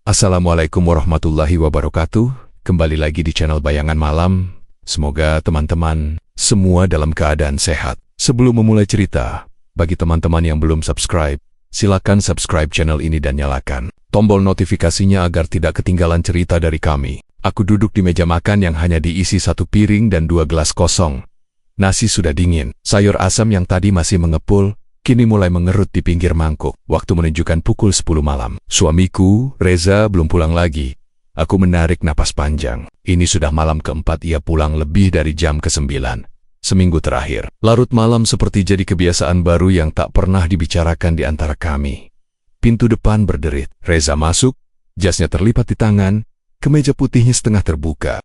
Assalamualaikum warahmatullahi wabarakatuh. Kembali lagi di channel Bayangan Malam. Semoga teman-teman semua dalam keadaan sehat. Sebelum memulai cerita, bagi teman-teman yang belum subscribe, silakan subscribe channel ini dan nyalakan tombol notifikasinya agar tidak ketinggalan cerita dari kami. Aku duduk di meja makan yang hanya diisi 1 piring dan 2 gelas kosong. Nasi sudah dingin, sayur asam yang tadi masih mengepul, kini mulai mengerut di pinggir mangkuk. Waktu menunjukkan pukul 10 malam. Suamiku, Reza, belum pulang lagi. Aku menarik napas panjang. Ini sudah malam keempat ia pulang lebih dari jam ke-9. Seminggu terakhir. Larut malam seperti jadi kebiasaan baru yang tak pernah dibicarakan di antara kami. Pintu depan berderit. Reza masuk, jasnya terlipat di tangan, kemeja putihnya setengah terbuka.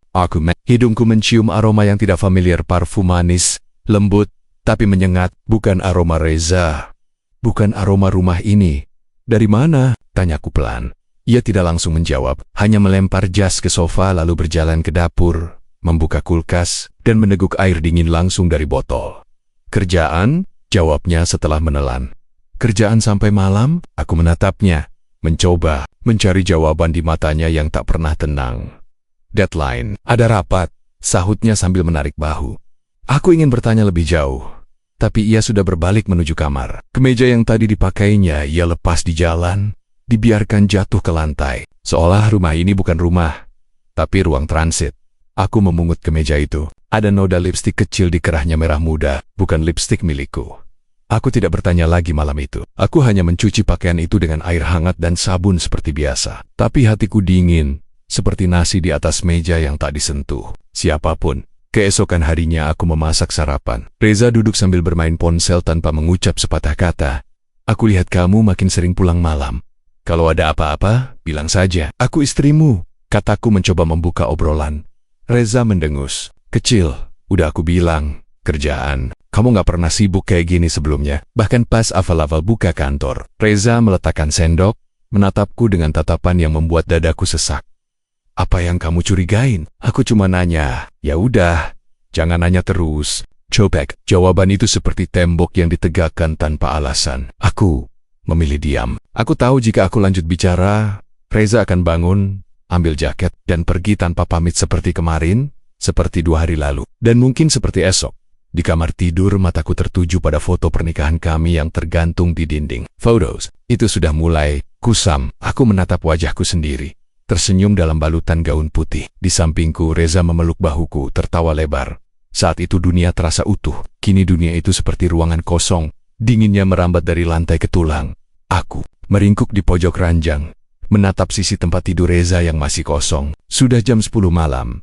Hidungku mencium aroma yang tidak familiar, parfum manis, lembut, tapi menyengat. Bukan aroma Reza. Bukan aroma rumah ini. Dari mana? Tanyaku pelan. Ia tidak langsung menjawab, hanya melempar jas ke sofa lalu berjalan ke dapur, membuka kulkas, dan meneguk air dingin langsung dari botol. Kerjaan? Jawabnya setelah menelan. Kerjaan sampai malam? Aku menatapnya, mencoba mencari jawaban di matanya yang tak pernah tenang. Deadline. Ada rapat, sahutnya sambil menarik bahu. Aku ingin bertanya lebih jauh, tapi ia sudah berbalik menuju kamar. Kemeja yang tadi dipakainya ia lepas di jalan, dibiarkan jatuh ke lantai. Seolah rumah ini bukan rumah, tapi ruang transit. Aku memungut kemeja itu. Ada noda lipstik kecil di kerahnya merah muda, bukan lipstik milikku. Aku tidak bertanya lagi malam itu. Aku hanya mencuci pakaian itu dengan air hangat dan sabun seperti biasa. Tapi hatiku dingin, seperti nasi di atas meja yang tak disentuh siapapun. Keesokan harinya aku memasak sarapan. Reza duduk sambil bermain ponsel tanpa mengucap sepatah kata. Aku lihat kamu makin sering pulang malam. Kalau ada apa-apa, bilang saja. Aku istrimu, kataku mencoba membuka obrolan. Reza mendengus. Kecil, udah aku bilang. Kerjaan. Kamu gak pernah sibuk kayak gini sebelumnya. Bahkan pas awal-awal buka kantor. Reza meletakkan sendok, menatapku dengan tatapan yang membuat dadaku sesak. Apa yang kamu curigain? Aku cuma nanya. Ya udah, jangan nanya terus. Copek. Jawaban itu seperti tembok yang ditegakkan tanpa alasan. Aku memilih diam. Aku tahu jika aku lanjut bicara, Reza akan bangun, ambil jaket, dan pergi tanpa pamit seperti kemarin, seperti 2 hari lalu, dan mungkin seperti esok. Di kamar tidur, mataku tertuju pada foto pernikahan kami yang tergantung di dinding. Photos. Itu sudah mulai kusam. Aku menatap wajahku sendiri. Tersenyum dalam balutan gaun putih. Di sampingku, Reza memeluk bahuku, tertawa lebar. Saat itu dunia terasa utuh. Kini dunia itu seperti ruangan kosong. Dinginnya merambat dari lantai ke tulang. Aku meringkuk di pojok ranjang, menatap sisi tempat tidur Reza yang masih kosong. Sudah jam 10 malam.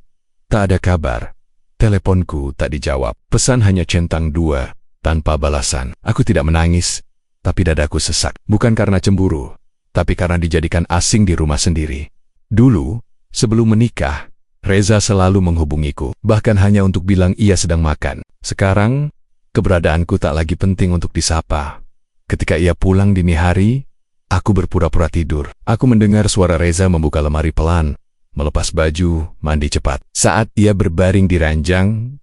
Tak ada kabar. Teleponku tak dijawab. Pesan hanya centang 2, tanpa balasan. Aku tidak menangis, tapi dadaku sesak. Bukan karena cemburu, tapi karena dijadikan asing di rumah sendiri. Dulu, sebelum menikah, Reza selalu menghubungiku, bahkan hanya untuk bilang ia sedang makan. Sekarang, keberadaanku tak lagi penting untuk disapa. Ketika ia pulang dini hari, aku berpura-pura tidur. Aku mendengar suara Reza membuka lemari pelan, melepas baju, mandi cepat. Saat ia berbaring di ranjang,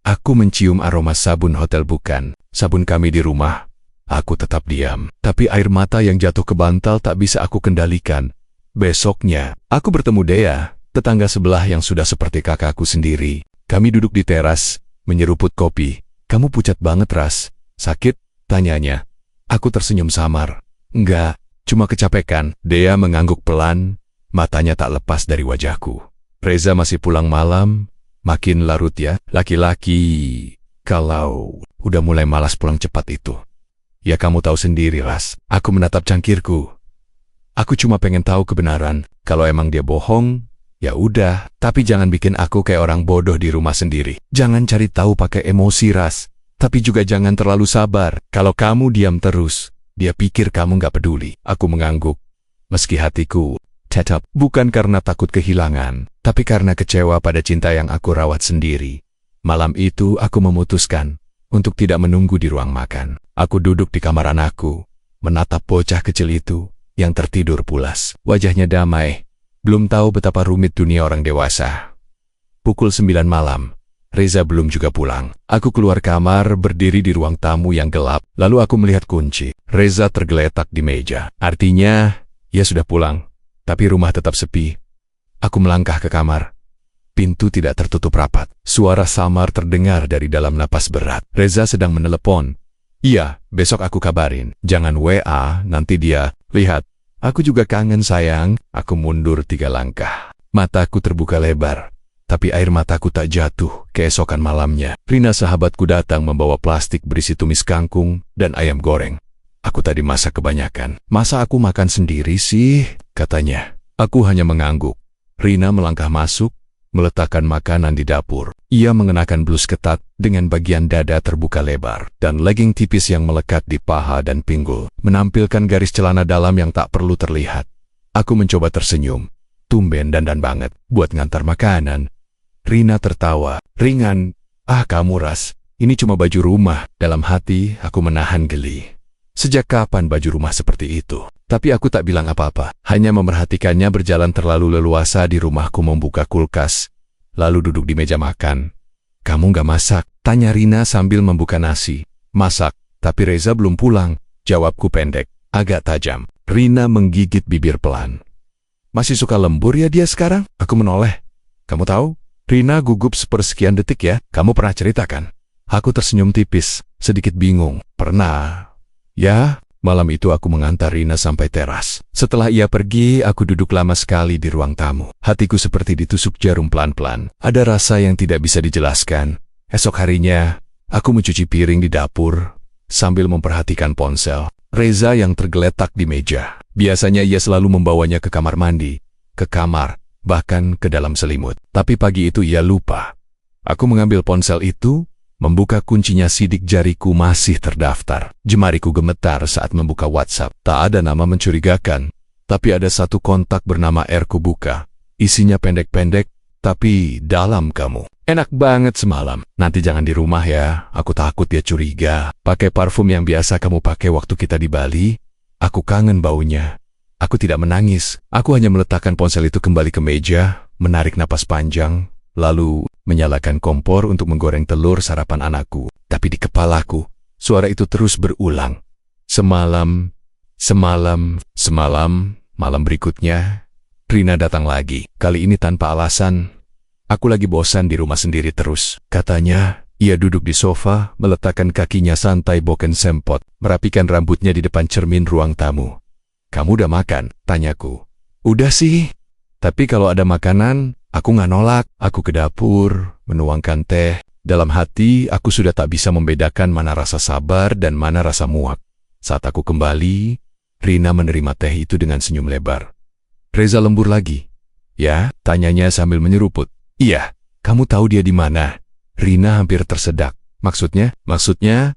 aku mencium aroma sabun hotel, bukan sabun kami di rumah. Aku tetap diam, tapi air mata yang jatuh ke bantal tak bisa aku kendalikan. Besoknya, aku bertemu Dea, tetangga sebelah yang sudah seperti kakakku sendiri. Kami duduk di teras, menyeruput kopi. Kamu pucat banget, Ras. Sakit? Tanyanya. Aku tersenyum samar. Enggak, cuma kecapekan. Dea mengangguk pelan. Matanya tak lepas dari wajahku. Reza masih pulang malam, makin larut ya. Laki-laki, kalau udah mulai malas pulang cepat itu. Ya kamu tahu sendiri, Ras. Aku menatap cangkirku. Aku cuma pengen tahu kebenaran. Kalau emang dia bohong, ya udah. Tapi jangan bikin aku kayak orang bodoh di rumah sendiri. Jangan cari tahu pakai emosi, Ras. Tapi juga jangan terlalu sabar. Kalau kamu diam terus, dia pikir kamu gak peduli. Aku mengangguk, meski hatiku tetap, bukan karena takut kehilangan, tapi karena kecewa pada cinta yang aku rawat sendiri. Malam itu aku memutuskan untuk tidak menunggu di ruang makan. Aku duduk di kamar anakku, menatap bocah kecil itu yang tertidur pulas. Wajahnya damai, belum tahu betapa rumit dunia orang dewasa. Pukul 9 malam, Reza belum juga pulang. Aku keluar kamar, berdiri di ruang tamu yang gelap, lalu aku melihat kunci. Reza tergeletak di meja. Artinya, ia sudah pulang. tapi rumah tetap sepi. Aku melangkah ke kamar. Pintu tidak tertutup rapat. Suara samar terdengar dari dalam napas berat. Reza sedang menelepon. Iya, besok aku kabarin. Jangan WA, nanti dia. Lihat, aku juga kangen sayang. Aku mundur 3 langkah. Mataku terbuka lebar. Tapi air mataku tak jatuh. Keesokan malamnya, Rina sahabatku datang membawa plastik berisi tumis kangkung dan ayam goreng. Aku tadi masak kebanyakan. Masa aku makan sendiri sih? Katanya. Aku hanya mengangguk. Rina melangkah masuk, meletakkan makanan di dapur. Ia mengenakan blus ketat dengan bagian dada terbuka lebar dan legging tipis yang melekat di paha dan pinggul, menampilkan garis celana dalam yang tak perlu terlihat. Aku mencoba tersenyum. Tumben dandan banget buat ngantar makanan. Rina tertawa ringan. Ah kamu Ras, ini cuma baju rumah. Dalam hati aku menahan geli. Sejak kapan baju rumah seperti itu? Tapi aku tak bilang apa-apa, hanya memerhatikannya berjalan terlalu leluasa di rumahku membuka kulkas, lalu duduk di meja makan. Kamu gak masak? Tanya Rina sambil membuka nasi. Masak, tapi Reza belum pulang. Jawabku pendek, agak tajam. Rina menggigit bibir pelan. Masih suka lembur ya dia sekarang? Aku menoleh. Kamu tahu? Rina gugup sepersekian detik ya, kamu pernah ceritakan. Aku tersenyum tipis, sedikit bingung. Pernah. Ya. Malam itu aku mengantar Rina sampai teras. Setelah ia pergi, aku duduk lama sekali di ruang tamu. Hatiku seperti ditusuk jarum pelan-pelan. Ada rasa yang tidak bisa dijelaskan. Esok harinya, aku mencuci piring di dapur, sambil memperhatikan ponsel Reza yang tergeletak di meja. Biasanya ia selalu membawanya ke kamar mandi, ke kamar, bahkan ke dalam selimut. Tapi pagi itu ia lupa. Aku mengambil ponsel itu, membuka kuncinya, sidik jariku masih terdaftar. Jemariku gemetar saat membuka WhatsApp. Tak ada nama mencurigakan, tapi ada satu kontak bernama R ku buka. Isinya pendek-pendek, tapi dalam kamu. Enak banget semalam. Nanti jangan di rumah ya, aku takut dia curiga. Pakai parfum yang biasa kamu pakai waktu kita di Bali. Aku kangen baunya. Aku tidak menangis. Aku hanya meletakkan ponsel itu kembali ke meja, menarik napas panjang, lalu menyalakan kompor untuk menggoreng telur sarapan anakku. Tapi di kepalaku, suara itu terus berulang. Semalam, malam berikutnya, Rina datang lagi. Kali ini tanpa alasan. Aku lagi bosan di rumah sendiri terus. Katanya, ia duduk di sofa, meletakkan kakinya santai boken sempot, merapikan rambutnya di depan cermin ruang tamu. Kamu udah makan? Tanyaku. Udah sih. Tapi kalau ada makanan, aku nggak nolak. Aku ke dapur, menuangkan teh. Dalam hati, aku sudah tak bisa membedakan mana rasa sabar dan mana rasa muak. Saat aku kembali, Rina menerima teh itu dengan senyum lebar. Reza lembur lagi? Ya, tanyanya sambil menyeruput. Iya, kamu tahu dia di mana? Rina hampir tersedak. Maksudnya,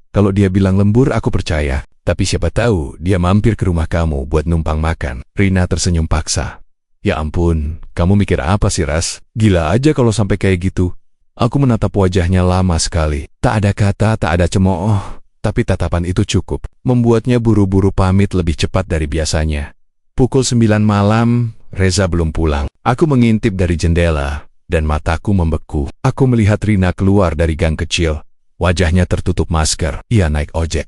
kalau dia bilang lembur aku percaya. Tapi siapa tahu dia mampir ke rumah kamu buat numpang makan. Rina tersenyum paksa. Ya ampun, kamu mikir apa sih Ras? Gila aja kalau sampai kayak gitu. Aku menatap wajahnya lama sekali. Tak ada kata, tak ada cemooh. Tapi tatapan itu cukup, membuatnya buru-buru pamit lebih cepat dari biasanya. Pukul 9 malam, Reza belum pulang. Aku mengintip dari jendela, dan mataku membeku. Aku melihat Rina keluar dari gang kecil. Wajahnya tertutup masker. Ia naik ojek.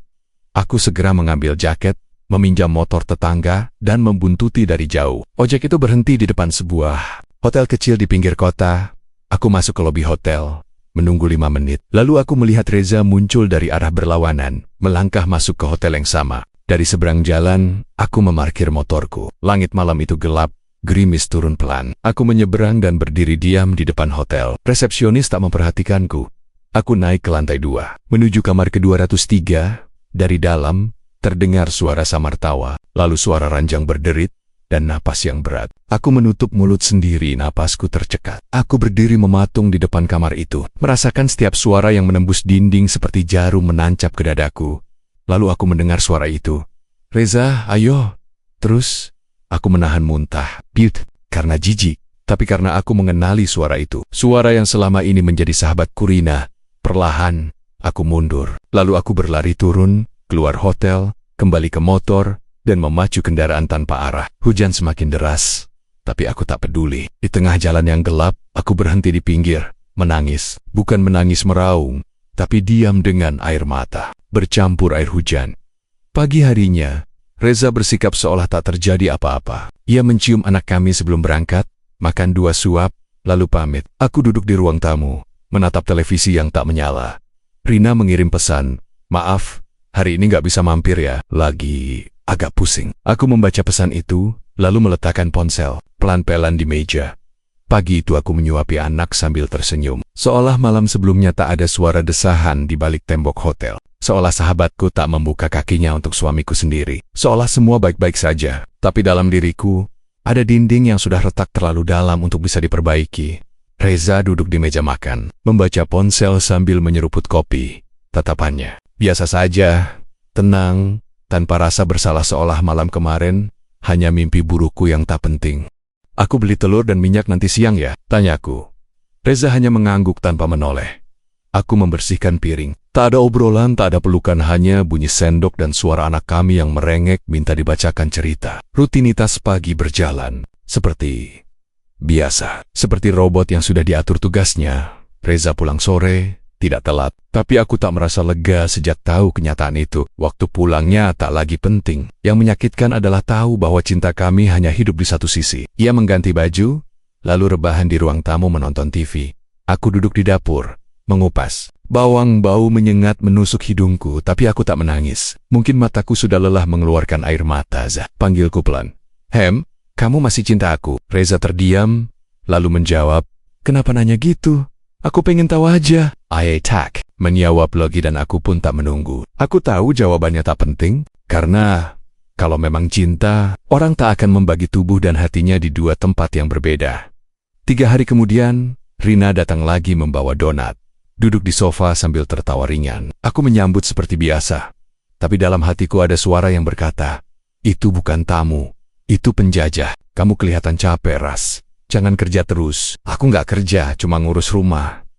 Aku segera mengambil jaket, meminjam motor tetangga, dan membuntuti dari jauh. Ojek itu berhenti di depan sebuah hotel kecil di pinggir kota. Aku masuk ke lobi hotel, menunggu 5 menit. Lalu aku melihat Reza muncul dari arah berlawanan, melangkah masuk ke hotel yang sama. Dari seberang jalan, aku memarkir motorku. Langit malam itu gelap, gerimis turun pelan. Aku menyeberang dan berdiri diam di depan hotel. Resepsionis tak memperhatikanku. Aku naik ke lantai 2, menuju kamar ke-203. Dari dalam, terdengar suara samar tawa, lalu suara ranjang berderit, dan napas yang berat. Aku menutup mulut sendiri, napasku tercekat. Aku berdiri mematung di depan kamar itu, merasakan setiap suara yang menembus dinding seperti jarum menancap ke dadaku. Lalu aku mendengar suara itu. Reza, ayo. Terus, aku menahan muntah. Karena jijik, tapi karena aku mengenali suara itu. Suara yang selama ini menjadi sahabatku Rina. Perlahan, aku mundur. Lalu aku berlari turun, keluar hotel, kembali ke motor, dan memacu kendaraan tanpa arah. Hujan semakin deras, tapi aku tak peduli. Di tengah jalan yang gelap, aku berhenti di pinggir, menangis. Bukan menangis meraung, tapi diam dengan air mata, bercampur air hujan. Pagi harinya, Reza bersikap seolah tak terjadi apa-apa. Ia mencium anak kami sebelum berangkat, makan 2 suap, lalu pamit. Aku duduk di ruang tamu, menatap televisi yang tak menyala. Rina mengirim pesan, "Maaf, hari ini nggak bisa mampir ya, lagi agak pusing." Aku membaca pesan itu, lalu meletakkan ponsel pelan-pelan di meja. Pagi itu aku menyuapi anak sambil tersenyum. Seolah malam sebelumnya tak ada suara desahan di balik tembok hotel. Seolah sahabatku tak membuka kakinya untuk suamiku sendiri. Seolah semua baik-baik saja. Tapi dalam diriku, ada dinding yang sudah retak terlalu dalam untuk bisa diperbaiki. Reza duduk di meja makan, membaca ponsel sambil menyeruput kopi. Tatapannya biasa saja, tenang, tanpa rasa bersalah seolah malam kemarin hanya mimpi burukku yang tak penting. "Aku beli telur dan minyak nanti siang ya?" tanyaku. Reza hanya mengangguk tanpa menoleh. Aku membersihkan piring. Tak ada obrolan, tak ada pelukan, hanya bunyi sendok dan suara anak kami yang merengek minta dibacakan cerita. Rutinitas pagi berjalan seperti biasa. Seperti robot yang sudah diatur tugasnya. Reza pulang sore, tidak telat. Tapi aku tak merasa lega sejak tahu kenyataan itu. Waktu pulangnya tak lagi penting. Yang menyakitkan adalah tahu bahwa cinta kami hanya hidup di satu sisi. Ia mengganti baju, lalu rebahan di ruang tamu menonton TV. Aku duduk di dapur, mengupas. Bawang bau menyengat menusuk hidungku, tapi aku tak menangis. Mungkin mataku sudah lelah mengeluarkan air mata. "Zah," panggilku pelan. "Hem, kamu masih cinta aku?" Reza terdiam, lalu menjawab, "Kenapa nanya gitu? Aku pengen tahu aja." "I tak," menjawab lagi dan aku pun tak menunggu. Aku tahu jawabannya tak penting, karena kalau memang cinta, orang tak akan membagi tubuh dan hatinya di 2 tempat yang berbeda. 3 hari kemudian, Rina datang lagi membawa donat. Duduk di sofa sambil tertawa ringan. Aku menyambut seperti biasa. Tapi dalam hatiku ada suara yang berkata, "Itu bukan tamu, itu penjajah. Kamu kelihatan capek, Ras. Jangan kerja terus." "Aku nggak kerja, cuma ngurus rumah."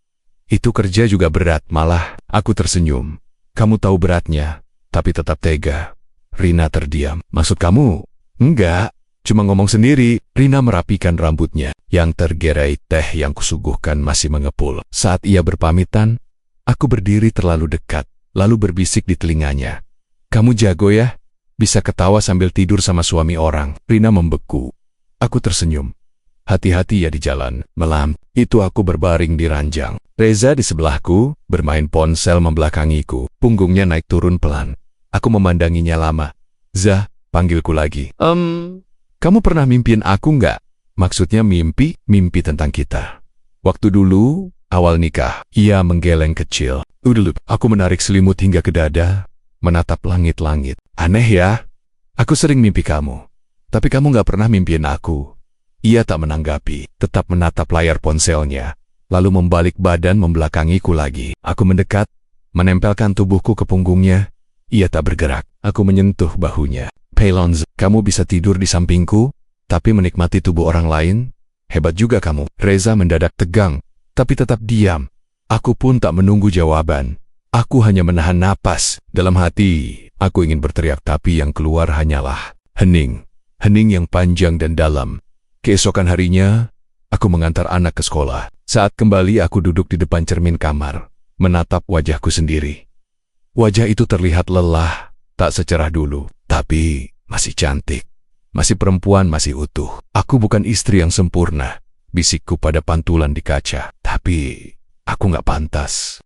"Itu kerja juga berat." Malah, aku tersenyum. "Kamu tahu beratnya, tapi tetap tega." Rina terdiam. "Maksud kamu?" "Enggak, cuma ngomong sendiri." Rina merapikan rambutnya. Yang tergerai teh yang kusuguhkan masih mengepul. Saat ia berpamitan, aku berdiri terlalu dekat, lalu berbisik di telinganya, "Kamu jago ya? Bisa ketawa sambil tidur sama suami orang." Rina membeku. Aku tersenyum. "Hati-hati ya di jalan." Malam itu aku berbaring di ranjang. Reza di sebelahku, bermain ponsel membelakangiku. Punggungnya naik turun pelan. Aku memandanginya lama. "Zah," panggilku lagi. Kamu pernah mimpiin aku nggak?" Maksudnya mimpi tentang kita. Waktu dulu, awal nikah, ia menggeleng kecil. Aku menarik selimut hingga ke dada, menatap langit-langit. "Aneh ya, aku sering mimpi kamu. Tapi kamu nggak pernah mimpiin aku." Ia tak menanggapi, tetap menatap layar ponselnya, lalu membalik badan membelakangiku lagi. Aku mendekat, menempelkan tubuhku ke punggungnya. Ia tak bergerak. Aku menyentuh bahunya. "Pelons, kamu bisa tidur di sampingku, tapi menikmati tubuh orang lain? Hebat juga kamu." Reza mendadak tegang, tapi tetap diam. Aku pun tak menunggu jawaban. Aku hanya menahan napas. Dalam hati, aku ingin berteriak, tapi yang keluar hanyalah hening. Hening yang panjang dan dalam. Keesokan harinya, aku mengantar anak ke sekolah. Saat kembali, aku duduk di depan cermin kamar, menatap wajahku sendiri. Wajah itu terlihat lelah, tak secerah dulu, tapi masih cantik. Masih perempuan, masih utuh. "Aku bukan istri yang sempurna," bisikku pada pantulan di kaca. "Tapi aku nggak pantas."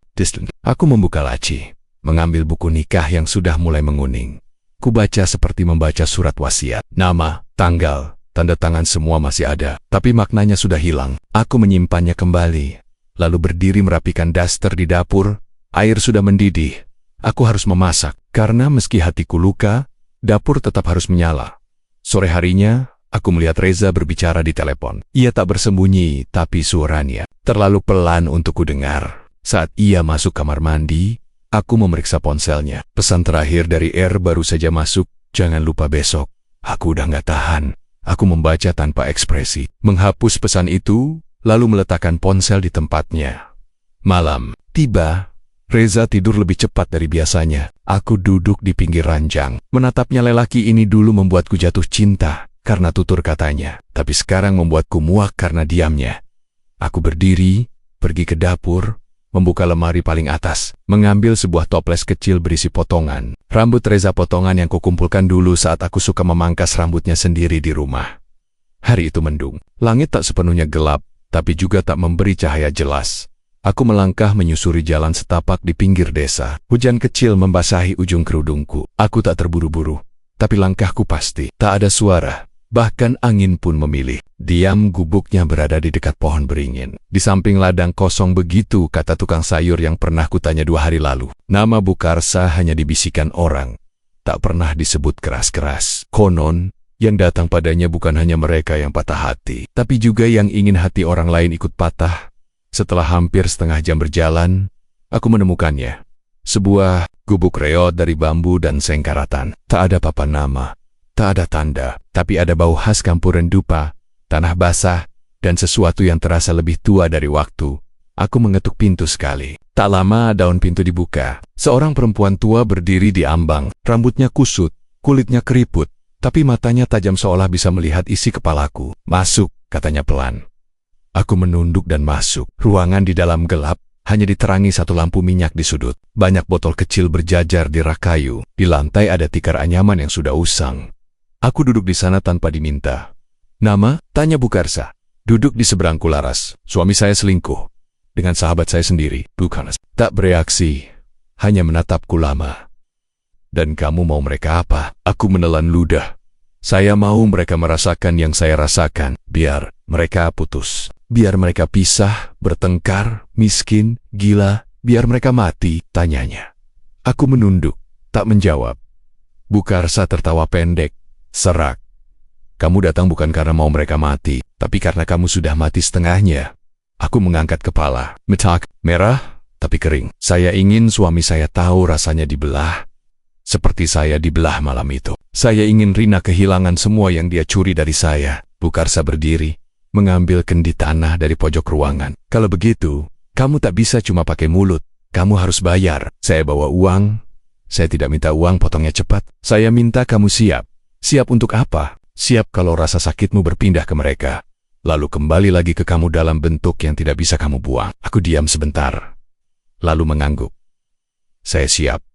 Aku membuka laci, mengambil buku nikah yang sudah mulai menguning. Kubaca seperti membaca surat wasiat. Nama, tanggal, tanda tangan semua masih ada, tapi maknanya sudah hilang. Aku menyimpannya kembali, lalu berdiri merapikan daster di dapur. Air sudah mendidih. Aku harus memasak, karena meski hatiku luka, dapur tetap harus menyala. Sore harinya, aku melihat Reza berbicara di telepon. Ia tak bersembunyi, tapi suaranya terlalu pelan untuk kudengar. Saat ia masuk kamar mandi, aku memeriksa ponselnya. Pesan terakhir dari R baru saja masuk, "Jangan lupa besok." Aku udah nggak tahan. Aku membaca tanpa ekspresi, menghapus pesan itu, lalu meletakkan ponsel di tempatnya. Malam tiba. Reza tidur lebih cepat dari biasanya. Aku duduk di pinggir ranjang. Menatapnya, lelaki ini dulu membuatku jatuh cinta karena tutur katanya, tapi sekarang membuatku muak karena diamnya. Aku berdiri, pergi ke dapur, membuka lemari paling atas, mengambil sebuah toples kecil berisi potongan. Rambut Reza, potongan yang kukumpulkan dulu saat aku suka memangkas rambutnya sendiri di rumah. Hari itu mendung. Langit tak sepenuhnya gelap, tapi juga tak memberi cahaya jelas. Aku melangkah menyusuri jalan setapak di pinggir desa. Hujan kecil membasahi ujung kerudungku. Aku tak terburu-buru, tapi langkahku pasti. Tak ada suara, bahkan angin pun memilih. Diam gubuknya berada di dekat pohon beringin. Di samping ladang kosong begitu, kata tukang sayur yang pernah kutanya 2 hari lalu. Nama Bukarsa hanya dibisikkan orang, tak pernah disebut keras-keras. Konon, yang datang padanya bukan hanya mereka yang patah hati, tapi juga yang ingin hati orang lain ikut patah. Setelah hampir setengah jam berjalan, aku menemukannya. Sebuah gubuk reot dari bambu dan sengkaratan. Tak ada papan nama, tak ada tanda, tapi ada bau khas campuran dupa, tanah basah, dan sesuatu yang terasa lebih tua dari waktu. Aku mengetuk pintu sekali. Tak lama daun pintu dibuka. Seorang perempuan tua berdiri di ambang. Rambutnya kusut, kulitnya keriput, tapi matanya tajam seolah bisa melihat isi kepalaku. "Masuk," katanya pelan. Aku menunduk dan masuk. Ruangan di dalam gelap, hanya diterangi satu lampu minyak di sudut. Banyak botol kecil berjajar di rak kayu. Di lantai ada tikar anyaman yang sudah usang. Aku duduk di sana tanpa diminta. "Nama?" tanya Bukarsa. "Duduk di seberangku Laras. Suami saya selingkuh dengan sahabat saya sendiri." "Bukan." Tak bereaksi, hanya menatapku lama. "Dan kamu mau mereka apa?" Aku menelan ludah. "Saya mau mereka merasakan yang saya rasakan. Biar mereka putus. Biar mereka pisah, bertengkar, miskin, gila. Biar mereka mati," tanyanya. Aku menunduk, tak menjawab. Bukarsa tertawa pendek, serak. "Kamu datang bukan karena mau mereka mati, tapi karena kamu sudah mati setengahnya." Aku mengangkat kepala. Metak, merah, tapi kering. Saya ingin suami saya tahu rasanya dibelah, seperti saya dibelah malam itu. Saya ingin Rina kehilangan semua yang dia curi dari saya. Bukarsa berdiri, mengambil kendi tanah dari pojok ruangan. "Kalau begitu, kamu tak bisa cuma pakai mulut. Kamu harus bayar." Saya bawa uang. Saya tidak minta uang potongnya cepat. "Saya minta kamu siap." "Siap untuk apa?" "Siap kalau rasa sakitmu berpindah ke mereka, lalu kembali lagi ke kamu dalam bentuk yang tidak bisa kamu buang." Aku diam sebentar, lalu mengangguk. Saya siap.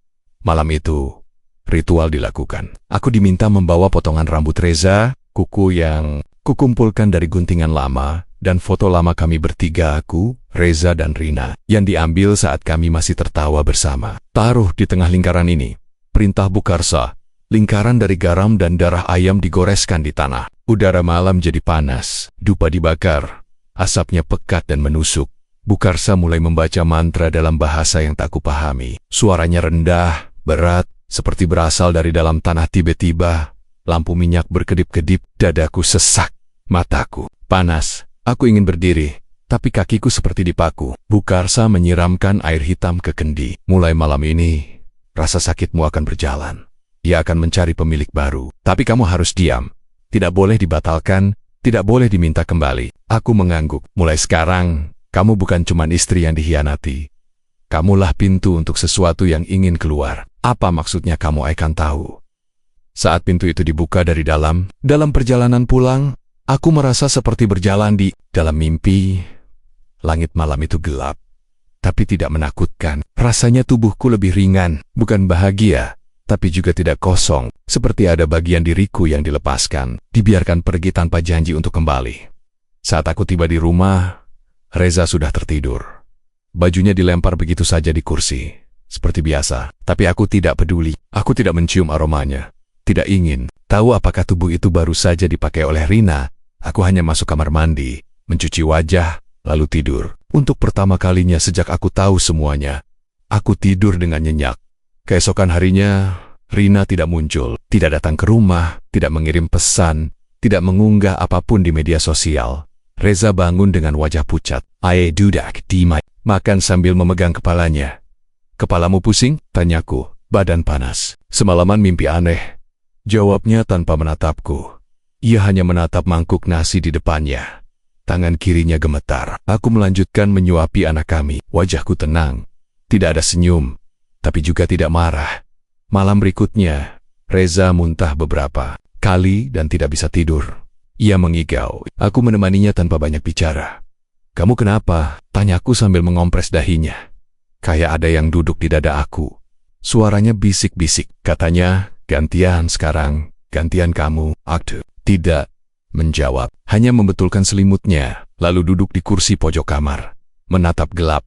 Malam itu, ritual dilakukan. Aku diminta membawa potongan rambut Reza, kuku yang kukumpulkan dari guntingan lama, dan foto lama kami bertiga, aku, Reza dan Rina, yang diambil saat kami masih tertawa bersama. "Taruh di tengah lingkaran ini," perintah Bukarsa. Lingkaran dari garam dan darah ayam digoreskan di tanah. Udara malam jadi panas, dupa dibakar, asapnya pekat dan menusuk. Bukarsa mulai membaca mantra dalam bahasa yang tak kupahami. Suaranya rendah, berat, seperti berasal dari dalam tanah. Tiba-tiba, lampu minyak berkedip-kedip, dadaku sesak, mataku panas. Aku ingin berdiri, tapi kakiku seperti dipaku. Bukarsa menyiramkan air hitam ke kendi. "Mulai malam ini, rasa sakitmu akan berjalan. Ia akan mencari pemilik baru. Tapi kamu harus diam. Tidak boleh dibatalkan, tidak boleh diminta kembali." Aku mengangguk. "Mulai sekarang, kamu bukan cuma istri yang dihianati. Kamulah pintu untuk sesuatu yang ingin keluar." "Apa maksudnya?" "Kamu akan tahu." Saat pintu itu dibuka dari dalam perjalanan pulang, aku merasa seperti berjalan di dalam mimpi. Langit malam itu gelap, tapi tidak menakutkan. Rasanya tubuhku lebih ringan, bukan bahagia, tapi juga tidak kosong, seperti ada bagian diriku yang dilepaskan, dibiarkan pergi tanpa janji untuk kembali. Saat aku tiba di rumah, Reza sudah tertidur. Bajunya dilempar begitu saja di kursi, seperti biasa, tapi aku tidak peduli. Aku tidak mencium aromanya, tidak ingin tahu apakah tubuh itu baru saja dipakai oleh Rina. Aku hanya masuk kamar mandi, mencuci wajah, lalu tidur. Untuk pertama kalinya sejak aku tahu semuanya, aku tidur dengan nyenyak. Keesokan harinya, Rina tidak muncul, tidak datang ke rumah, tidak mengirim pesan, tidak mengunggah apapun di media sosial. Reza bangun dengan wajah pucat. "Aye dudak, dimai." Makan sambil memegang kepalanya. "Kepalamu pusing?" tanyaku. "Badan panas. Semalaman mimpi aneh." Jawabnya tanpa menatapku. Ia hanya menatap mangkuk nasi di depannya. Tangan kirinya gemetar. Aku melanjutkan menyuapi anak kami. Wajahku tenang. Tidak ada senyum, tapi juga tidak marah. Malam berikutnya, Reza muntah beberapa kali dan tidak bisa tidur. Ia mengigau. Aku menemaninya tanpa banyak bicara. "Kamu kenapa?" tanyaku sambil mengompres dahinya. Kayak ada yang duduk di dada aku. Suaranya bisik-bisik. Katanya, "Gantian sekarang, gantian kamu." Aku, "Tidak, menjawab, hanya membetulkan selimutnya, lalu duduk di kursi pojok kamar. Menatap gelap.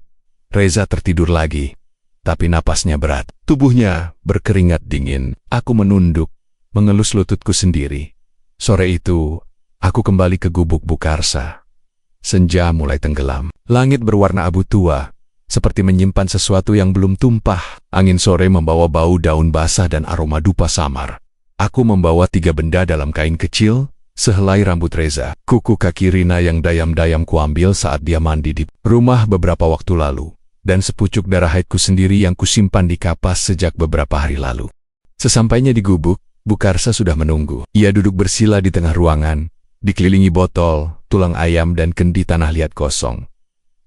Reza tertidur lagi, tapi napasnya berat. Tubuhnya berkeringat dingin. Aku menunduk, mengelus lututku sendiri. Sore itu, aku kembali ke gubuk Bukarsa. Senja mulai tenggelam. Langit berwarna abu tua, seperti menyimpan sesuatu yang belum tumpah. Angin sore membawa bau daun basah dan aroma dupa samar. Aku membawa 3 benda dalam kain kecil, sehelai rambut Reza, kuku kaki Rina yang dayam-dayam kuambil saat dia mandi di rumah beberapa waktu lalu, dan sepucuk darah haidku sendiri yang kusimpan di kapas sejak beberapa hari lalu. Sesampainya di gubuk, Bukarsa sudah menunggu. Ia duduk bersila di tengah ruangan, dikelilingi botol, tulang ayam dan kendi tanah liat kosong.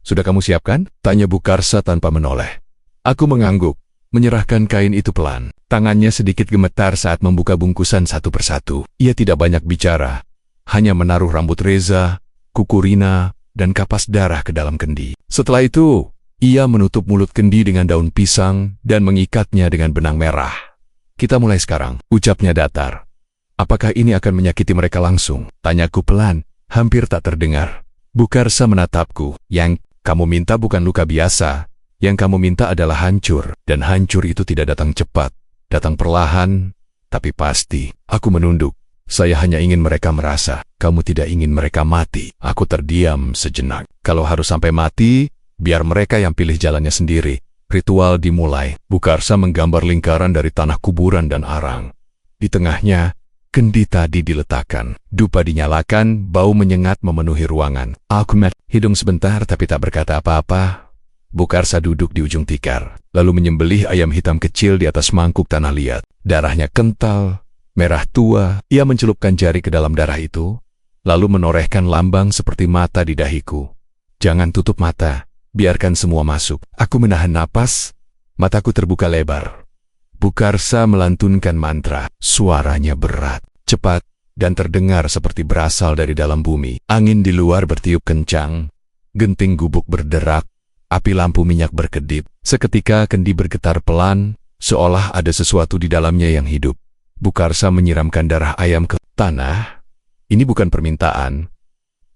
Sudah kamu siapkan? Tanya Bukarsa tanpa menoleh. Aku mengangguk, menyerahkan kain itu pelan. Tangannya sedikit gemetar saat membuka bungkusan satu persatu. Ia tidak banyak bicara, hanya menaruh rambut Reza, kuku Rina, dan kapas darah ke dalam kendi. Setelah itu, ia menutup mulut kendi dengan daun pisang dan mengikatnya dengan benang merah. Kita mulai sekarang, ucapnya datar. Apakah ini akan menyakiti mereka langsung? Tanyaku pelan, hampir tak terdengar. Bukarsa menatapku. Yang kamu minta bukan luka biasa. Yang kamu minta adalah hancur. Dan hancur itu tidak datang cepat. Datang perlahan, tapi pasti. Aku menunduk. Saya hanya ingin mereka merasa. Kamu tidak ingin mereka mati. Aku terdiam sejenak. Kalau harus sampai mati, biar mereka yang pilih jalannya sendiri. Ritual dimulai. Bukarsa menggambar lingkaran dari tanah kuburan dan arang. Di tengahnya, kendi tadi diletakkan. Dupa dinyalakan, bau menyengat memenuhi ruangan. Aku hidung sebentar tapi tak berkata apa-apa. Bukarsa duduk di ujung tikar, lalu menyembelih ayam hitam kecil di atas mangkuk tanah liat. Darahnya kental, merah tua. Ia mencelupkan jari ke dalam darah itu, lalu menorehkan lambang seperti mata di dahiku. Jangan tutup mata, biarkan semua masuk. Aku menahan napas, mataku terbuka lebar. Bukarsa melantunkan mantra. Suaranya berat, cepat, dan terdengar seperti berasal dari dalam bumi. Angin di luar bertiup kencang, genting gubuk berderak, api lampu minyak berkedip. Seketika kendi bergetar pelan, seolah ada sesuatu di dalamnya yang hidup. Bukarsa menyiramkan darah ayam ke tanah. Ini bukan permintaan,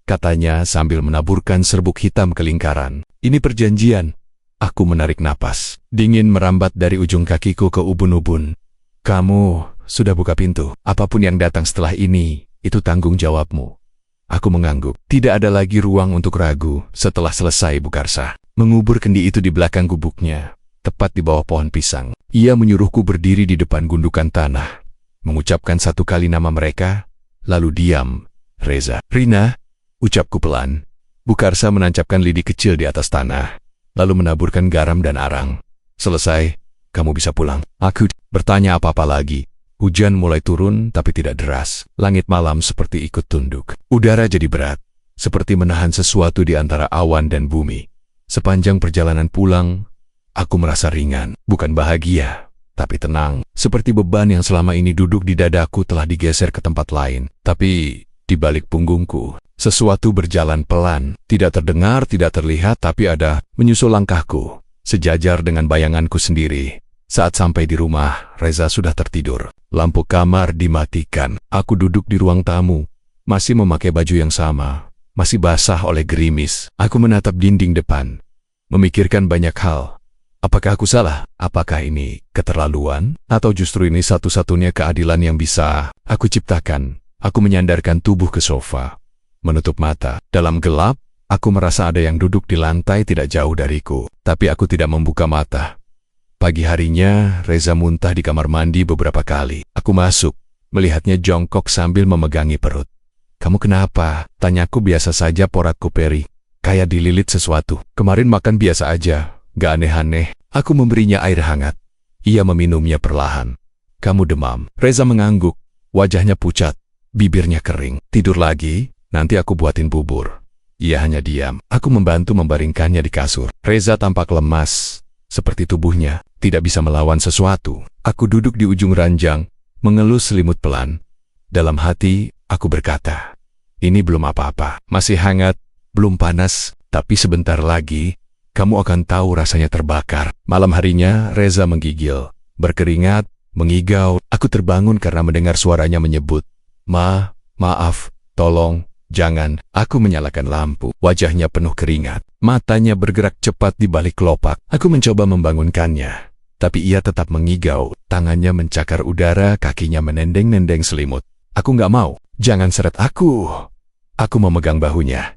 katanya sambil menaburkan serbuk hitam ke lingkaran. Ini perjanjian. Aku menarik napas. Dingin merambat dari ujung kakiku ke ubun-ubun. Kamu sudah buka pintu. Apapun yang datang setelah ini, itu tanggung jawabmu. Aku mengangguk. Tidak ada lagi ruang untuk ragu setelah selesai Bukarsa mengubur kendi itu di belakang gubuknya, tepat di bawah pohon pisang. Ia menyuruhku berdiri di depan gundukan tanah, mengucapkan 1 kali nama mereka, lalu diam. Reza, Rina, ucapku pelan. Bukarsa menancapkan lidi kecil di atas tanah, lalu menaburkan garam dan arang. Selesai, kamu bisa pulang. Aku bertanya apa-apa lagi. Hujan mulai turun tapi tidak deras. Langit malam seperti ikut tunduk. Udara jadi berat, seperti menahan sesuatu di antara awan dan bumi. Sepanjang perjalanan pulang, aku merasa ringan. Bukan bahagia, tapi tenang. Seperti beban yang selama ini duduk di dadaku telah digeser ke tempat lain. Tapi di balik punggungku, sesuatu berjalan pelan. Tidak terdengar, tidak terlihat, tapi ada menyusul langkahku. Sejajar dengan bayanganku sendiri. Saat sampai di rumah, Reza sudah tertidur. Lampu kamar dimatikan. Aku duduk di ruang tamu, masih memakai baju yang sama. Masih basah oleh gerimis. Aku menatap dinding depan, memikirkan banyak hal. Apakah aku salah? Apakah ini keterlaluan? Atau justru ini satu-satunya keadilan yang bisa aku ciptakan? Aku menyandarkan tubuh ke sofa, menutup mata. Dalam gelap, aku merasa ada yang duduk di lantai tidak jauh dariku. Tapi aku tidak membuka mata. Pagi harinya, Reza muntah di kamar mandi beberapa kali. Aku masuk, melihatnya jongkok sambil memegangi perut. Kamu kenapa? Tanyaku biasa saja, porakku perih. Kayak dililit sesuatu. Kemarin makan biasa aja, gak aneh-aneh. Aku memberinya air hangat. Ia meminumnya perlahan. Kamu demam. Reza mengangguk. Wajahnya pucat, bibirnya kering. Tidur lagi? Nanti aku buatin bubur. Ia hanya diam. Aku membantu membaringkannya di kasur. Reza tampak lemas, seperti tubuhnya tidak bisa melawan sesuatu. Aku duduk di ujung ranjang, mengelus selimut pelan. Dalam hati, aku berkata, ini belum apa-apa. Masih hangat, belum panas, tapi sebentar lagi, kamu akan tahu rasanya terbakar. Malam harinya, Reza menggigil, berkeringat, mengigau. Aku terbangun karena mendengar suaranya menyebut, maaf, Tolong, jangan. Aku menyalakan lampu. Wajahnya penuh keringat. Matanya bergerak cepat di balik kelopak. Aku mencoba membangunkannya. Tapi ia tetap mengigau. Tangannya mencakar udara, kakinya menendeng-nendeng selimut. Aku nggak mau. Jangan seret aku. Aku memegang bahunya.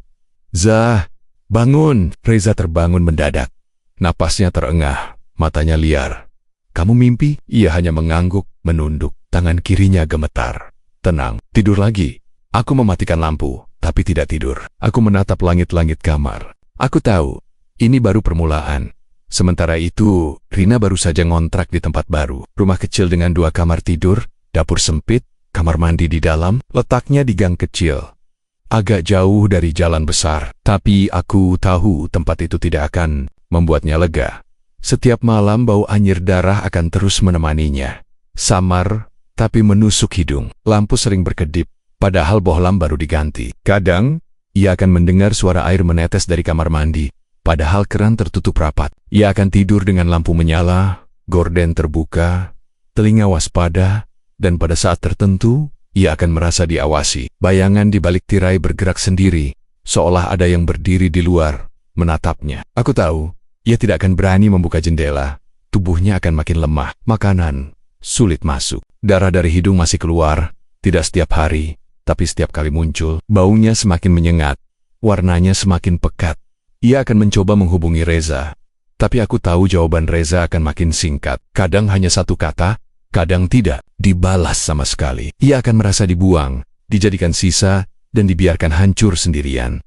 Zah, bangun. Reza terbangun mendadak. Napasnya terengah. Matanya liar. Kamu mimpi? Ia hanya mengangguk, menunduk. Tangan kirinya gemetar. Tenang, tidur lagi. Aku mematikan lampu, tapi tidak tidur. Aku menatap langit-langit kamar. Aku tahu, ini baru permulaan. Sementara itu, Rina baru saja ngontrak di tempat baru. Rumah kecil dengan 2 kamar tidur, dapur sempit, kamar mandi di dalam, letaknya di gang kecil. Agak jauh dari jalan besar, tapi aku tahu tempat itu tidak akan membuatnya lega. Setiap malam bau anyir darah akan terus menemaninya. Samar, tapi menusuk hidung. Lampu sering berkedip, padahal bohlam baru diganti. Kadang, ia akan mendengar suara air menetes dari kamar mandi, padahal keran tertutup rapat. Ia akan tidur dengan lampu menyala, gorden terbuka, telinga waspada, dan pada saat tertentu, ia akan merasa diawasi. Bayangan di balik tirai bergerak sendiri, seolah ada yang berdiri di luar, menatapnya. Aku tahu, ia tidak akan berani membuka jendela. Tubuhnya akan makin lemah. Makanan sulit masuk. Darah dari hidung masih keluar, tidak setiap hari, tapi setiap kali muncul. Baunya semakin menyengat, warnanya semakin pekat. Ia akan mencoba menghubungi Reza, tapi aku tahu jawaban Reza akan makin singkat. Kadang hanya 1 kata, kadang tidak dibalas sama sekali. Ia akan merasa dibuang, dijadikan sisa, dan dibiarkan hancur sendirian.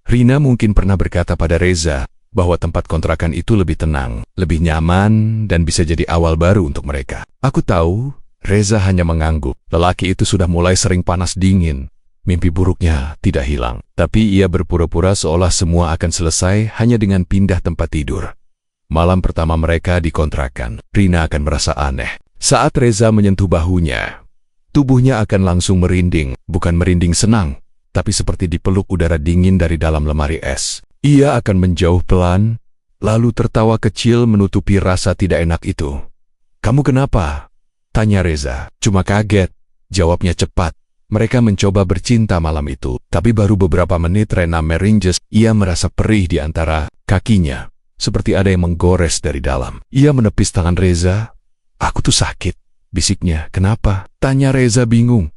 Rina mungkin pernah berkata pada Reza bahwa tempat kontrakan itu lebih tenang, lebih nyaman, dan bisa jadi awal baru untuk mereka. Aku tahu, Reza hanya mengangguk. Lelaki itu sudah mulai sering panas dingin. Mimpi buruknya tidak hilang. Tapi ia berpura-pura seolah semua akan selesai hanya dengan pindah tempat tidur. Malam pertama mereka di kontrakan, Rina akan merasa aneh. Saat Reza menyentuh bahunya, tubuhnya akan langsung merinding. Bukan merinding senang, tapi seperti dipeluk udara dingin dari dalam lemari es. Ia akan menjauh pelan, lalu tertawa kecil menutupi rasa tidak enak itu. Kamu kenapa? Tanya Reza. Cuma kaget, jawabnya cepat. Mereka mencoba bercinta malam itu, tapi baru beberapa menit Rena merinjes. Ia merasa perih di antara kakinya, seperti ada yang menggores dari dalam. Ia menepis tangan Reza. Aku tuh sakit, bisiknya. Kenapa? Tanya Reza bingung.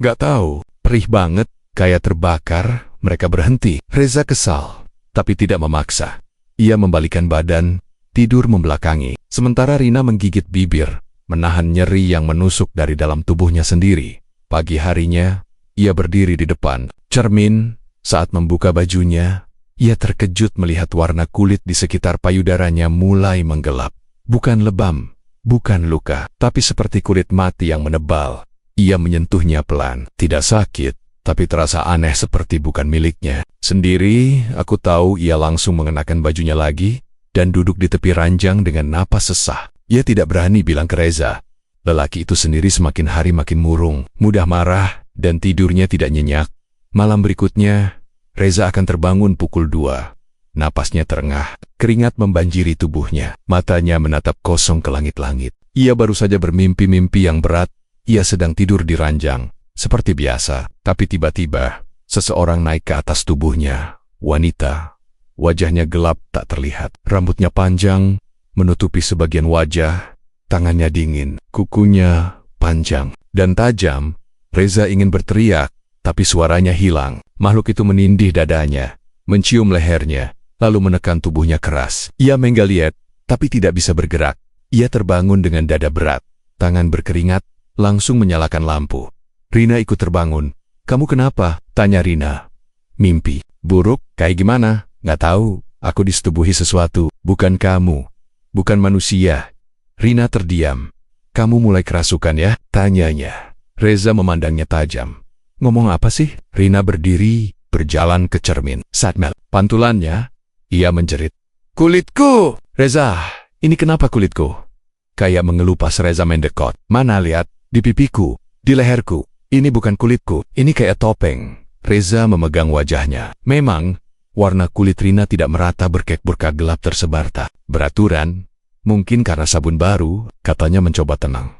Gak tahu, perih banget, kayak terbakar. Mereka berhenti. Reza kesal, tapi tidak memaksa. Ia membalikkan badan, tidur membelakangi. Sementara Rina menggigit bibir, menahan nyeri yang menusuk dari dalam tubuhnya sendiri. Pagi harinya, ia berdiri di depan cermin. Saat membuka bajunya, ia terkejut melihat warna kulit di sekitar payudaranya mulai menggelap. Bukan lebam, bukan luka, tapi seperti kulit mati yang menebal. Ia menyentuhnya pelan. Tidak sakit, tapi terasa aneh seperti bukan miliknya. Sendiri, aku tahu ia langsung mengenakan bajunya lagi dan duduk di tepi ranjang dengan napas sesah. Ia tidak berani bilang ke Reza. Lelaki itu sendiri semakin hari makin murung, mudah marah, dan tidurnya tidak nyenyak. Malam berikutnya, Reza akan terbangun pukul 2. Napasnya terengah, keringat membanjiri tubuhnya. Matanya menatap kosong ke langit-langit. Ia baru saja bermimpi-mimpi yang berat. Ia sedang tidur di ranjang, seperti biasa. Tapi tiba-tiba, seseorang naik ke atas tubuhnya. Wanita. Wajahnya gelap tak terlihat. Rambutnya panjang, menutupi sebagian wajah. Tangannya dingin, kukunya panjang dan tajam. Reza ingin berteriak, tapi suaranya hilang. Makhluk itu menindih dadanya, mencium lehernya, lalu menekan tubuhnya keras. Ia menggeliat, tapi tidak bisa bergerak. Ia terbangun dengan dada berat, tangan berkeringat, langsung menyalakan lampu. Rina ikut terbangun. Kamu kenapa? Tanya Rina. Mimpi. Buruk? Kayak gimana? Nggak tahu. Aku disetubuhi sesuatu. Bukan kamu. Bukan manusia. Rina terdiam. Kamu mulai kerasukan ya? Tanyanya. Reza memandangnya tajam. Ngomong apa sih? Rina berdiri, berjalan ke cermin. Satmel. Pantulannya, ia menjerit. Kulitku! Reza, ini kenapa kulitku? Kayak mengelupas Reza mendekat. Mana lihat? Di pipiku, di leherku. Ini bukan kulitku, ini kayak topeng. Reza memegang wajahnya. Memang, warna kulit Rina tidak merata berkek-berkak gelap tersebar tak beraturan. Mungkin karena sabun baru, katanya mencoba tenang.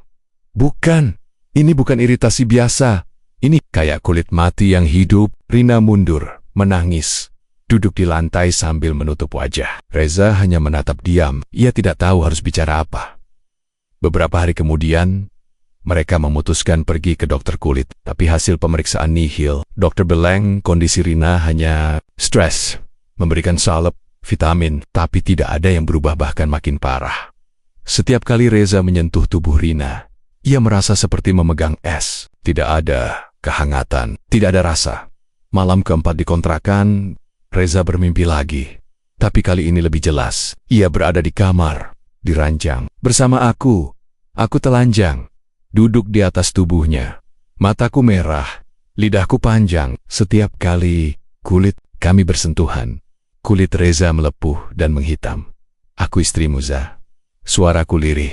Bukan, ini bukan iritasi biasa. Ini kayak kulit mati yang hidup. Rina mundur, menangis. Duduk di lantai sambil menutup wajah. Reza hanya menatap diam. Ia tidak tahu harus bicara apa. Beberapa hari kemudian, mereka memutuskan pergi ke dokter kulit. Tapi hasil pemeriksaan nihil. Dokter bilang kondisi Rina hanya stres. Memberikan salep, vitamin, tapi tidak ada yang berubah bahkan makin parah. Setiap kali Reza menyentuh tubuh Rina, ia merasa seperti memegang es. Tidak ada kehangatan, tidak ada rasa. Malam keempat di kontrakan, Reza bermimpi lagi. Tapi kali ini lebih jelas. Ia berada di kamar, di ranjang. Bersama aku telanjang. Duduk di atas tubuhnya. Mataku merah, lidahku panjang. Setiap kali kulit kami bersentuhan, kulit Reza melepuh dan menghitam. Aku istrimu, Za. Suaraku lirih.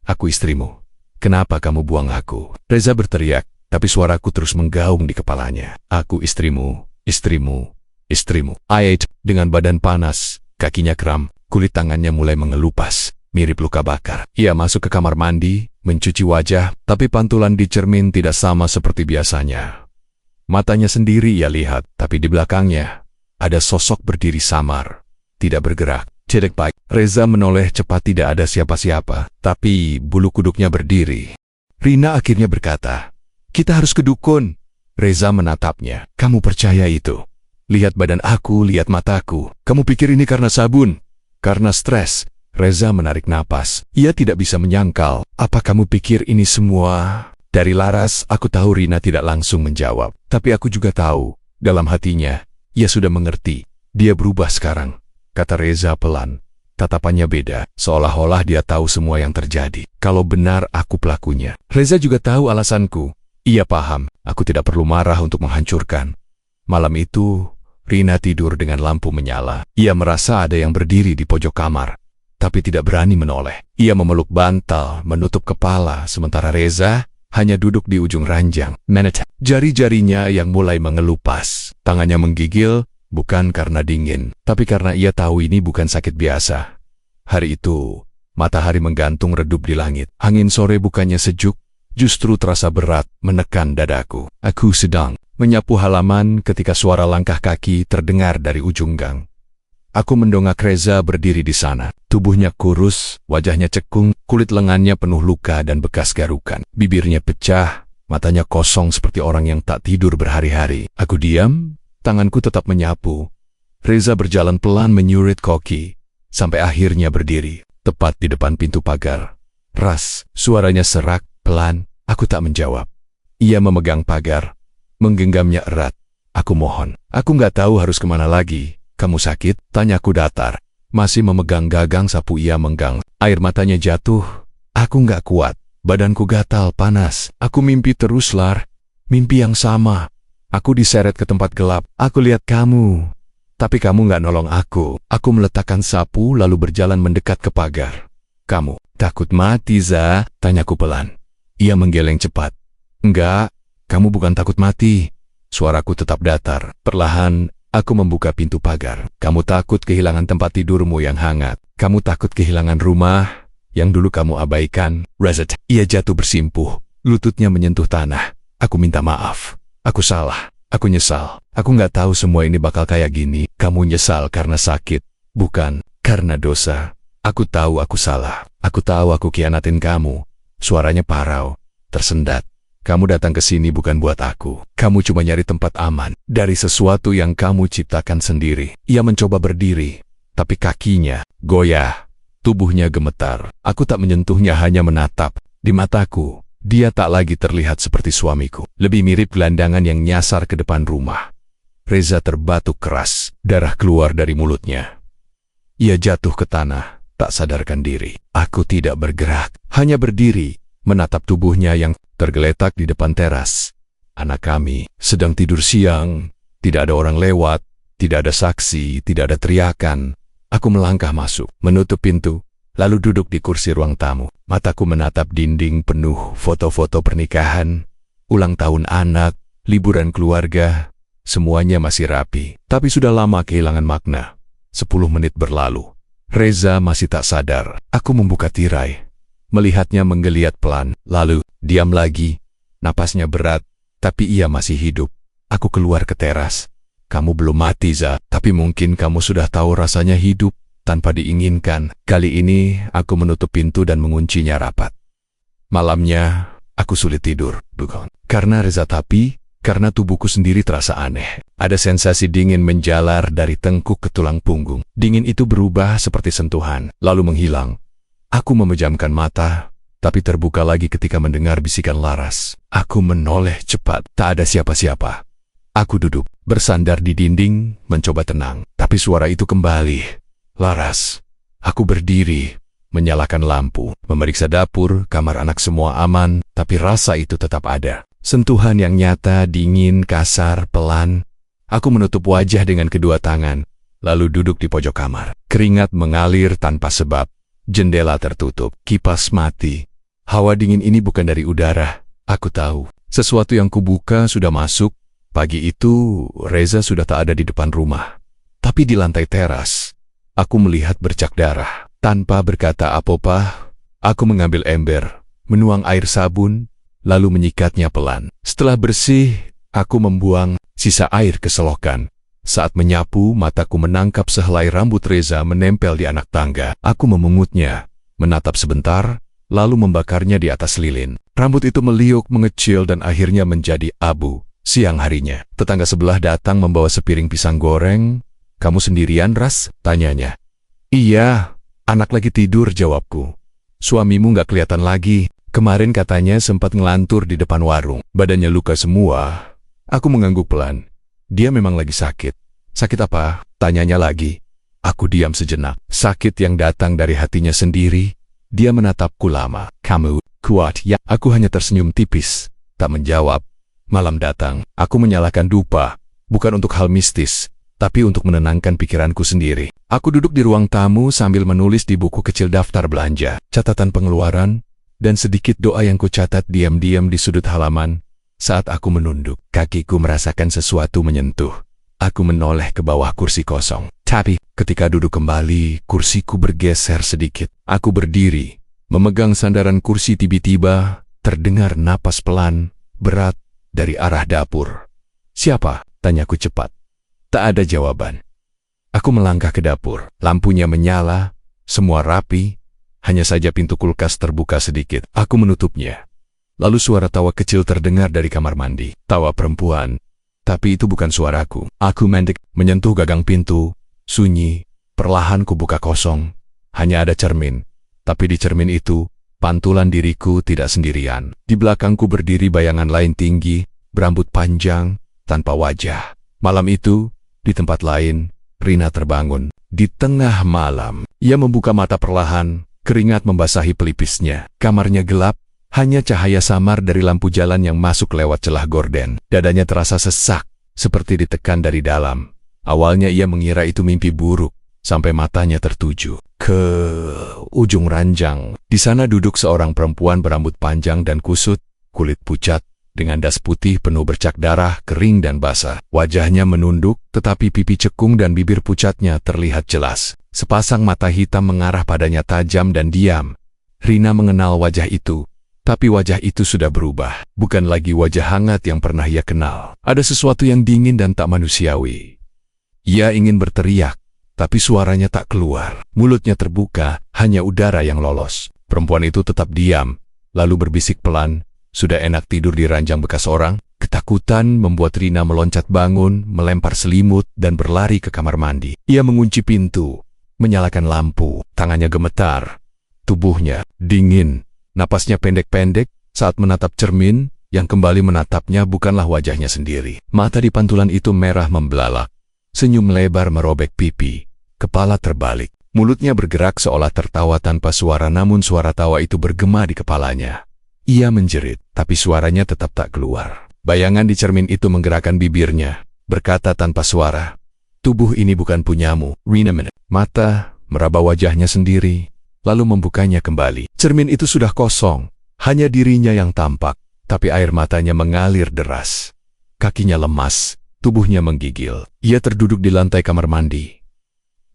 Aku istrimu. Kenapa kamu buang aku? Reza berteriak, tapi suaraku terus menggaung di kepalanya. Aku istrimu, istrimu, istrimu. Ait dengan badan panas, kakinya kram, kulit tangannya mulai mengelupas, mirip luka bakar. Ia masuk ke kamar mandi, mencuci wajah, tapi pantulan di cermin tidak sama seperti biasanya. Matanya sendiri ia lihat, tapi di belakangnya ada sosok berdiri samar, tidak bergerak. Cedek baik. Reza menoleh cepat, tidak ada siapa-siapa, tapi bulu kuduknya berdiri. Rina akhirnya berkata, "Kita harus ke dukun." Reza menatapnya. "Kamu percaya itu? Lihat badan aku, lihat mataku. Kamu pikir ini karena sabun? Karena stres?" Reza menarik napas. Ia tidak bisa menyangkal. "Apa kamu pikir ini semua?" Dari laras, aku tahu Rina tidak langsung menjawab. Tapi aku juga tahu, dalam hatinya, ia sudah mengerti. Dia berubah sekarang, kata Reza pelan. Tatapannya beda, seolah-olah dia tahu semua yang terjadi. Kalau benar aku pelakunya. Reza juga tahu alasanku. Ia paham, aku tidak perlu marah untuk menghancurkan. Malam itu, Rina tidur dengan lampu menyala. Ia merasa ada yang berdiri di pojok kamar, tapi tidak berani menoleh. Ia memeluk bantal, menutup kepala, sementara Reza hanya duduk di ujung ranjang. Jari-jarinya yang mulai mengelupas. Tangannya menggigil, bukan karena dingin, tapi karena ia tahu ini bukan sakit biasa. Hari itu, matahari menggantung redup di langit. Angin sore bukannya sejuk, justru terasa berat menekan dadaku. Aku sedang menyapu halaman ketika suara langkah kaki terdengar dari ujung gang. Aku mendongak Reza berdiri di sana. Tubuhnya kurus, wajahnya cekung, kulit lengannya penuh luka dan bekas garukan. Bibirnya pecah, matanya kosong seperti orang yang tak tidur berhari-hari. Aku diam, tanganku tetap menyapu. Reza berjalan pelan menyurit kaki, sampai akhirnya berdiri, tepat di depan pintu pagar. Ras, suaranya serak, pelan, aku tak menjawab. Ia memegang pagar, menggenggamnya erat. Aku mohon, aku nggak tahu harus kemana lagi. Kamu sakit? Tanyaku datar. Masih memegang gagang sapu ia menggang. Air matanya jatuh. Aku nggak kuat, badanku gatal, panas. Aku mimpi terus, Lar. Mimpi yang sama. Aku diseret ke tempat gelap. Aku lihat kamu. Tapi kamu nggak nolong aku. Aku meletakkan sapu lalu berjalan mendekat ke pagar. Kamu takut mati, Za? Tanyaku pelan. Ia menggeleng cepat. Enggak, kamu bukan takut mati. Suaraku tetap datar. Perlahan, aku membuka pintu pagar. Kamu takut kehilangan tempat tidurmu yang hangat. Kamu takut kehilangan rumah yang dulu kamu abaikan. Rezat. Ia jatuh bersimpuh. Lututnya menyentuh tanah. Aku minta maaf. Aku salah. Aku nyesal. Aku nggak tahu semua ini bakal kayak gini. Kamu nyesal karena sakit, bukan karena dosa. Aku tahu aku salah. Aku tahu aku khianatin kamu. Suaranya parau, tersendat. Kamu datang ke sini bukan buat aku. Kamu cuma nyari tempat aman dari sesuatu yang kamu ciptakan sendiri. Ia mencoba berdiri, tapi kakinya goyah, tubuhnya gemetar. Aku tak menyentuhnya, hanya menatap. Di mataku, dia tak lagi terlihat seperti suamiku. Lebih mirip gelandangan yang nyasar ke depan rumah. Reza terbatuk keras, darah keluar dari mulutnya. Ia jatuh ke tanah, tak sadarkan diri. Aku tidak bergerak, hanya berdiri, menatap tubuhnya yang tergeletak di depan teras. Anak kami sedang tidur siang, tidak ada orang lewat, tidak ada saksi, tidak ada teriakan. Aku melangkah masuk, menutup pintu, lalu duduk di kursi ruang tamu. Mataku menatap dinding penuh foto-foto pernikahan, ulang tahun anak, liburan keluarga. Semuanya masih rapi, tapi sudah lama kehilangan makna. 10 menit berlalu. Reza masih tak sadar. Aku membuka tirai, melihatnya menggeliat pelan, lalu diam lagi. Napasnya berat, Tapi ia masih hidup. Aku keluar ke teras. Kamu belum mati, Za. Tapi mungkin kamu sudah tahu rasanya hidup tanpa diinginkan. Kali ini aku menutup pintu dan menguncinya rapat. Malamnya, aku sulit tidur. Bukan karena Reza, tapi karena tubuhku sendiri terasa aneh. Ada sensasi dingin menjalar dari tengkuk ke tulang punggung. Dingin itu berubah seperti sentuhan, lalu menghilang. Aku memejamkan mata, tapi terbuka lagi ketika mendengar bisikan Laras. Aku menoleh cepat. Tak ada siapa-siapa. Aku duduk, bersandar di dinding, mencoba tenang. Tapi suara itu kembali. Laras. Aku berdiri, menyalakan lampu, memeriksa dapur, kamar anak semua aman, tapi rasa itu tetap ada. Sentuhan yang nyata, dingin, kasar, pelan. Aku menutup wajah dengan kedua tangan, lalu duduk di pojok kamar. Keringat mengalir tanpa sebab. Jendela tertutup, kipas mati. Hawa dingin ini bukan dari udara. Aku tahu. Sesuatu yang kubuka sudah masuk. Pagi itu, Reza sudah tak ada di depan rumah. Tapi di lantai teras, aku melihat bercak darah. Tanpa berkata apa-apa, aku mengambil ember, menuang air sabun, lalu menyikatnya pelan. Setelah bersih, aku membuang sisa air ke selokan. Saat menyapu, mataku menangkap sehelai rambut Reza menempel di anak tangga. Aku memungutnya, menatap sebentar, lalu membakarnya di atas lilin. Rambut itu meliuk, mengecil, dan akhirnya menjadi abu. Siang harinya, tetangga sebelah datang membawa sepiring pisang goreng. "Kamu sendirian, Ras?" tanyanya. "Iya, anak lagi tidur," jawabku. "Suamimu nggak kelihatan lagi. Kemarin katanya sempat ngelantur di depan warung. Badannya luka semua." Aku mengangguk pelan. Dia memang lagi sakit. "Sakit apa?" tanyanya lagi. Aku diam sejenak. Sakit yang datang dari hatinya sendiri. Dia menatapku lama. "Kamu kuat ya?" Aku hanya tersenyum tipis, tak menjawab. Malam datang. Aku menyalakan dupa, bukan untuk hal mistis, tapi untuk menenangkan pikiranku sendiri. Aku duduk di ruang tamu sambil menulis di buku kecil daftar belanja, catatan pengeluaran, dan sedikit doa yang kucatat diam-diam di sudut halaman. Saat aku menunduk, kakiku merasakan sesuatu menyentuh. Aku menoleh ke bawah kursi kosong. Tapi, ketika duduk kembali, kursiku bergeser sedikit. Aku berdiri, memegang sandaran kursi. Tiba-tiba, terdengar napas pelan, berat, dari arah dapur. "Siapa?" tanyaku cepat. Tak ada jawaban. Aku melangkah ke dapur. Lampunya menyala, semua rapi, hanya saja pintu kulkas terbuka sedikit. Aku menutupnya. Lalu suara tawa kecil terdengar dari kamar mandi. Tawa perempuan. Tapi itu bukan suaraku. Aku mendek, menyentuh gagang pintu. Sunyi. Perlahan kubuka kosong. Hanya ada cermin. Tapi di cermin itu, pantulan diriku tidak sendirian. Di belakangku berdiri bayangan lain tinggi, berambut panjang, tanpa wajah. Malam itu, di tempat lain, Rina terbangun. Di tengah malam, ia membuka mata perlahan, keringat membasahi pelipisnya. Kamarnya gelap, hanya cahaya samar dari lampu jalan yang masuk lewat celah gorden. Dadanya terasa sesak, seperti ditekan dari dalam. Awalnya ia mengira itu mimpi buruk, sampai matanya tertuju ke ujung ranjang. Di sana duduk seorang perempuan berambut panjang dan kusut, kulit pucat, dengan das putih penuh bercak darah, kering dan basah. Wajahnya menunduk, tetapi pipi cekung dan bibir pucatnya terlihat jelas. Sepasang mata hitam mengarah padanya tajam dan diam. Rina mengenal wajah itu, tapi wajah itu sudah berubah. Bukan lagi wajah hangat yang pernah ia kenal. Ada sesuatu yang dingin dan tak manusiawi. Ia ingin berteriak, tapi suaranya tak keluar. Mulutnya terbuka, hanya udara yang lolos. Perempuan itu tetap diam, lalu berbisik pelan, "Sudah enak tidur di ranjang bekas orang?" Ketakutan membuat Rina meloncat bangun, melempar selimut, dan berlari ke kamar mandi. Ia mengunci pintu, menyalakan lampu, tangannya gemetar. Tubuhnya dingin, napasnya pendek-pendek. Saat menatap cermin, yang kembali menatapnya bukanlah wajahnya sendiri. Mata di pantulan itu merah membelalak. Senyum lebar merobek pipi. Kepala terbalik. Mulutnya bergerak seolah tertawa tanpa suara, namun suara tawa itu bergema di kepalanya. Ia menjerit, tapi suaranya tetap tak keluar. Bayangan di cermin itu menggerakkan bibirnya, berkata tanpa suara, "Tubuh ini bukan punyamu, Rina." Mata meraba wajahnya sendiri, lalu membukanya kembali. Cermin itu sudah kosong, hanya dirinya yang tampak, tapi air matanya mengalir deras. Kakinya lemas, tubuhnya menggigil. Ia terduduk di lantai kamar mandi.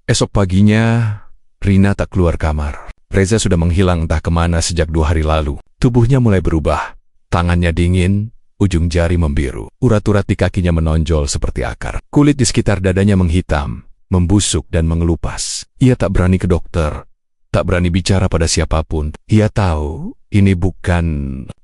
Esok paginya, Rina tak keluar kamar. Reza sudah menghilang entah kemana sejak 2 hari lalu. Tubuhnya mulai berubah. Tangannya dingin, ujung jari membiru. Urat-urat di kakinya menonjol seperti akar. Kulit di sekitar dadanya menghitam, membusuk dan mengelupas. Ia tak berani ke dokter, tak berani bicara pada siapapun. Ia tahu ini bukan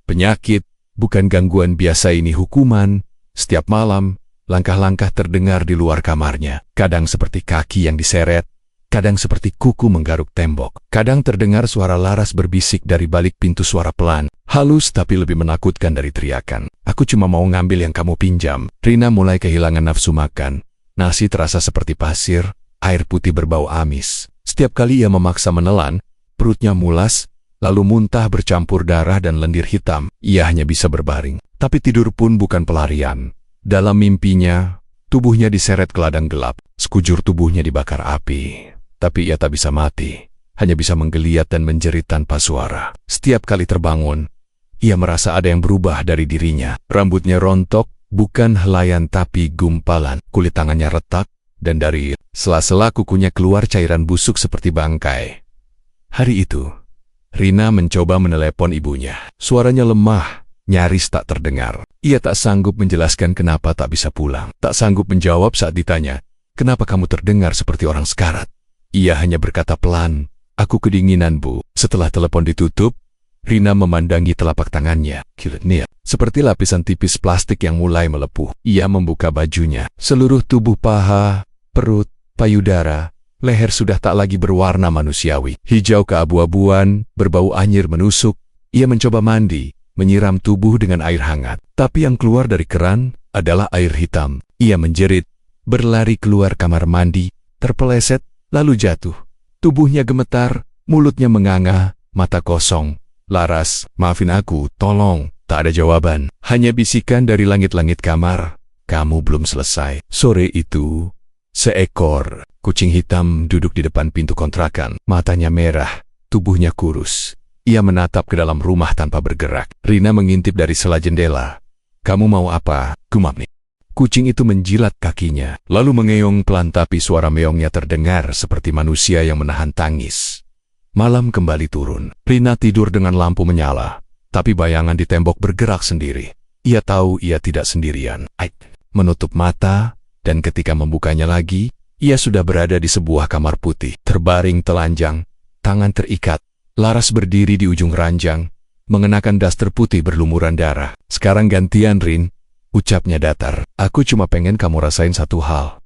penyakit, bukan gangguan biasa, ini hukuman. Setiap malam, langkah-langkah terdengar di luar kamarnya. Kadang seperti kaki yang diseret, kadang seperti kuku menggaruk tembok. Kadang terdengar suara Laras berbisik dari balik pintu, suara pelan, halus tapi lebih menakutkan dari teriakan. "Aku cuma mau ngambil yang kamu pinjam." Rina mulai kehilangan nafsu makan. Nasi terasa seperti pasir, air putih berbau amis. Setiap kali ia memaksa menelan, perutnya mulas, lalu muntah bercampur darah dan lendir hitam. Ia hanya bisa berbaring. Tapi tidur pun bukan pelarian. Dalam mimpinya, tubuhnya diseret ke ladang gelap. Sekujur tubuhnya dibakar api. Tapi ia tak bisa mati. Hanya bisa menggeliat dan menjerit tanpa suara. Setiap kali terbangun, ia merasa ada yang berubah dari dirinya. Rambutnya rontok, bukan helaian tapi gumpalan. Kulit tangannya retak, dan dari sela-sela kukunya keluar cairan busuk seperti bangkai. Hari itu, Rina mencoba menelepon ibunya. Suaranya lemah, nyaris tak terdengar. Ia tak sanggup menjelaskan kenapa tak bisa pulang. Tak sanggup menjawab saat ditanya, "Kenapa kamu terdengar seperti orang sekarat?" Ia hanya berkata pelan, "Aku kedinginan, Bu." Setelah telepon ditutup, Rina memandangi telapak tangannya. Kilitnya seperti lapisan tipis plastik yang mulai melepuh. Ia membuka bajunya. Seluruh tubuh, paha, perut, payudara, leher sudah tak lagi berwarna manusiawi. Hijau keabu-abuan, berbau anyir menusuk. Ia mencoba mandi, menyiram tubuh dengan air hangat. Tapi yang keluar dari keran adalah air hitam. Ia menjerit, berlari keluar kamar mandi, terpeleset, lalu jatuh. Tubuhnya gemetar, mulutnya menganga, mata kosong. "Laras, maafin aku, tolong." Tak ada jawaban, hanya bisikan dari langit-langit kamar, "Kamu belum selesai." Sore itu, seekor kucing hitam duduk di depan pintu kontrakan. Matanya merah, tubuhnya kurus. Ia menatap ke dalam rumah tanpa bergerak. Rina mengintip dari sela jendela. "Kamu mau apa?" gumamnya. Kucing itu menjilat kakinya, lalu mengeong pelan, tapi suara meongnya terdengar seperti manusia yang menahan tangis. Malam kembali turun. Rina tidur dengan lampu menyala, tapi bayangan di tembok bergerak sendiri. Ia tahu ia tidak sendirian. Menutup mata, dan ketika membukanya lagi, ia sudah berada di sebuah kamar putih. Terbaring telanjang, tangan terikat. Laras berdiri di ujung ranjang, mengenakan daster putih berlumuran darah. "Sekarang gantian, Rin," ucapnya datar. "Aku cuma pengen kamu rasain satu hal."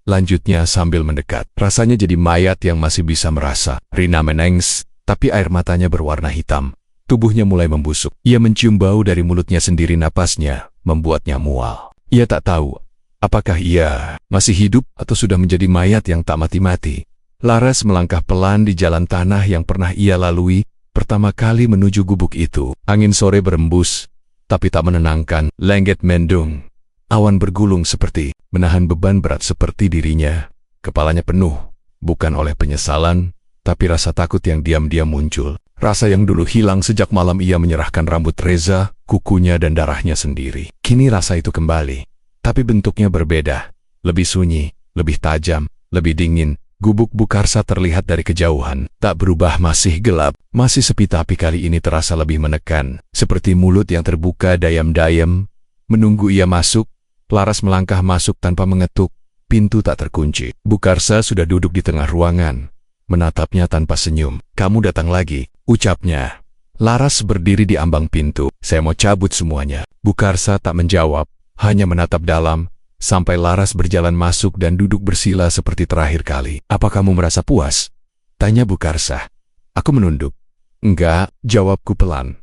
Lanjutnya sambil mendekat. Rasanya jadi mayat yang masih bisa merasa. Rina menangis, tapi air matanya berwarna hitam. Tubuhnya mulai membusuk. Ia mencium bau dari mulutnya sendiri, napasnya membuatnya mual. Ia tak tahu apakah ia masih hidup atau sudah menjadi mayat yang tak mati-mati. Laras melangkah pelan di jalan tanah yang pernah ia lalui pertama kali menuju gubuk itu. Angin sore berembus, tapi tak menenangkan. Lengket mendung. Awan bergulung seperti menahan beban berat seperti dirinya. Kepalanya penuh, bukan oleh penyesalan, tapi rasa takut yang diam-diam muncul. Rasa yang dulu hilang sejak malam ia menyerahkan rambut Reza, kukunya dan darahnya sendiri. Kini rasa itu kembali, tapi bentuknya berbeda. Lebih sunyi, lebih tajam, lebih dingin. Gubuk Bukarsa terlihat dari kejauhan. Tak berubah, masih gelap, masih sepi, tapi kali ini terasa lebih menekan. Seperti mulut yang terbuka dayam-dayam, menunggu ia masuk. Laras melangkah masuk tanpa mengetuk. Pintu tak terkunci. Bukarsa sudah duduk di tengah ruangan, menatapnya tanpa senyum. "Kamu datang lagi," ucapnya. Laras berdiri di ambang pintu. "Saya mau cabut semuanya." Bukarsa tak menjawab, hanya menatap dalam, sampai Laras berjalan masuk dan duduk bersila seperti terakhir kali. "Apa kamu merasa puas?" tanya Bukarsa. Aku menunduk. "Enggak," jawabku pelan.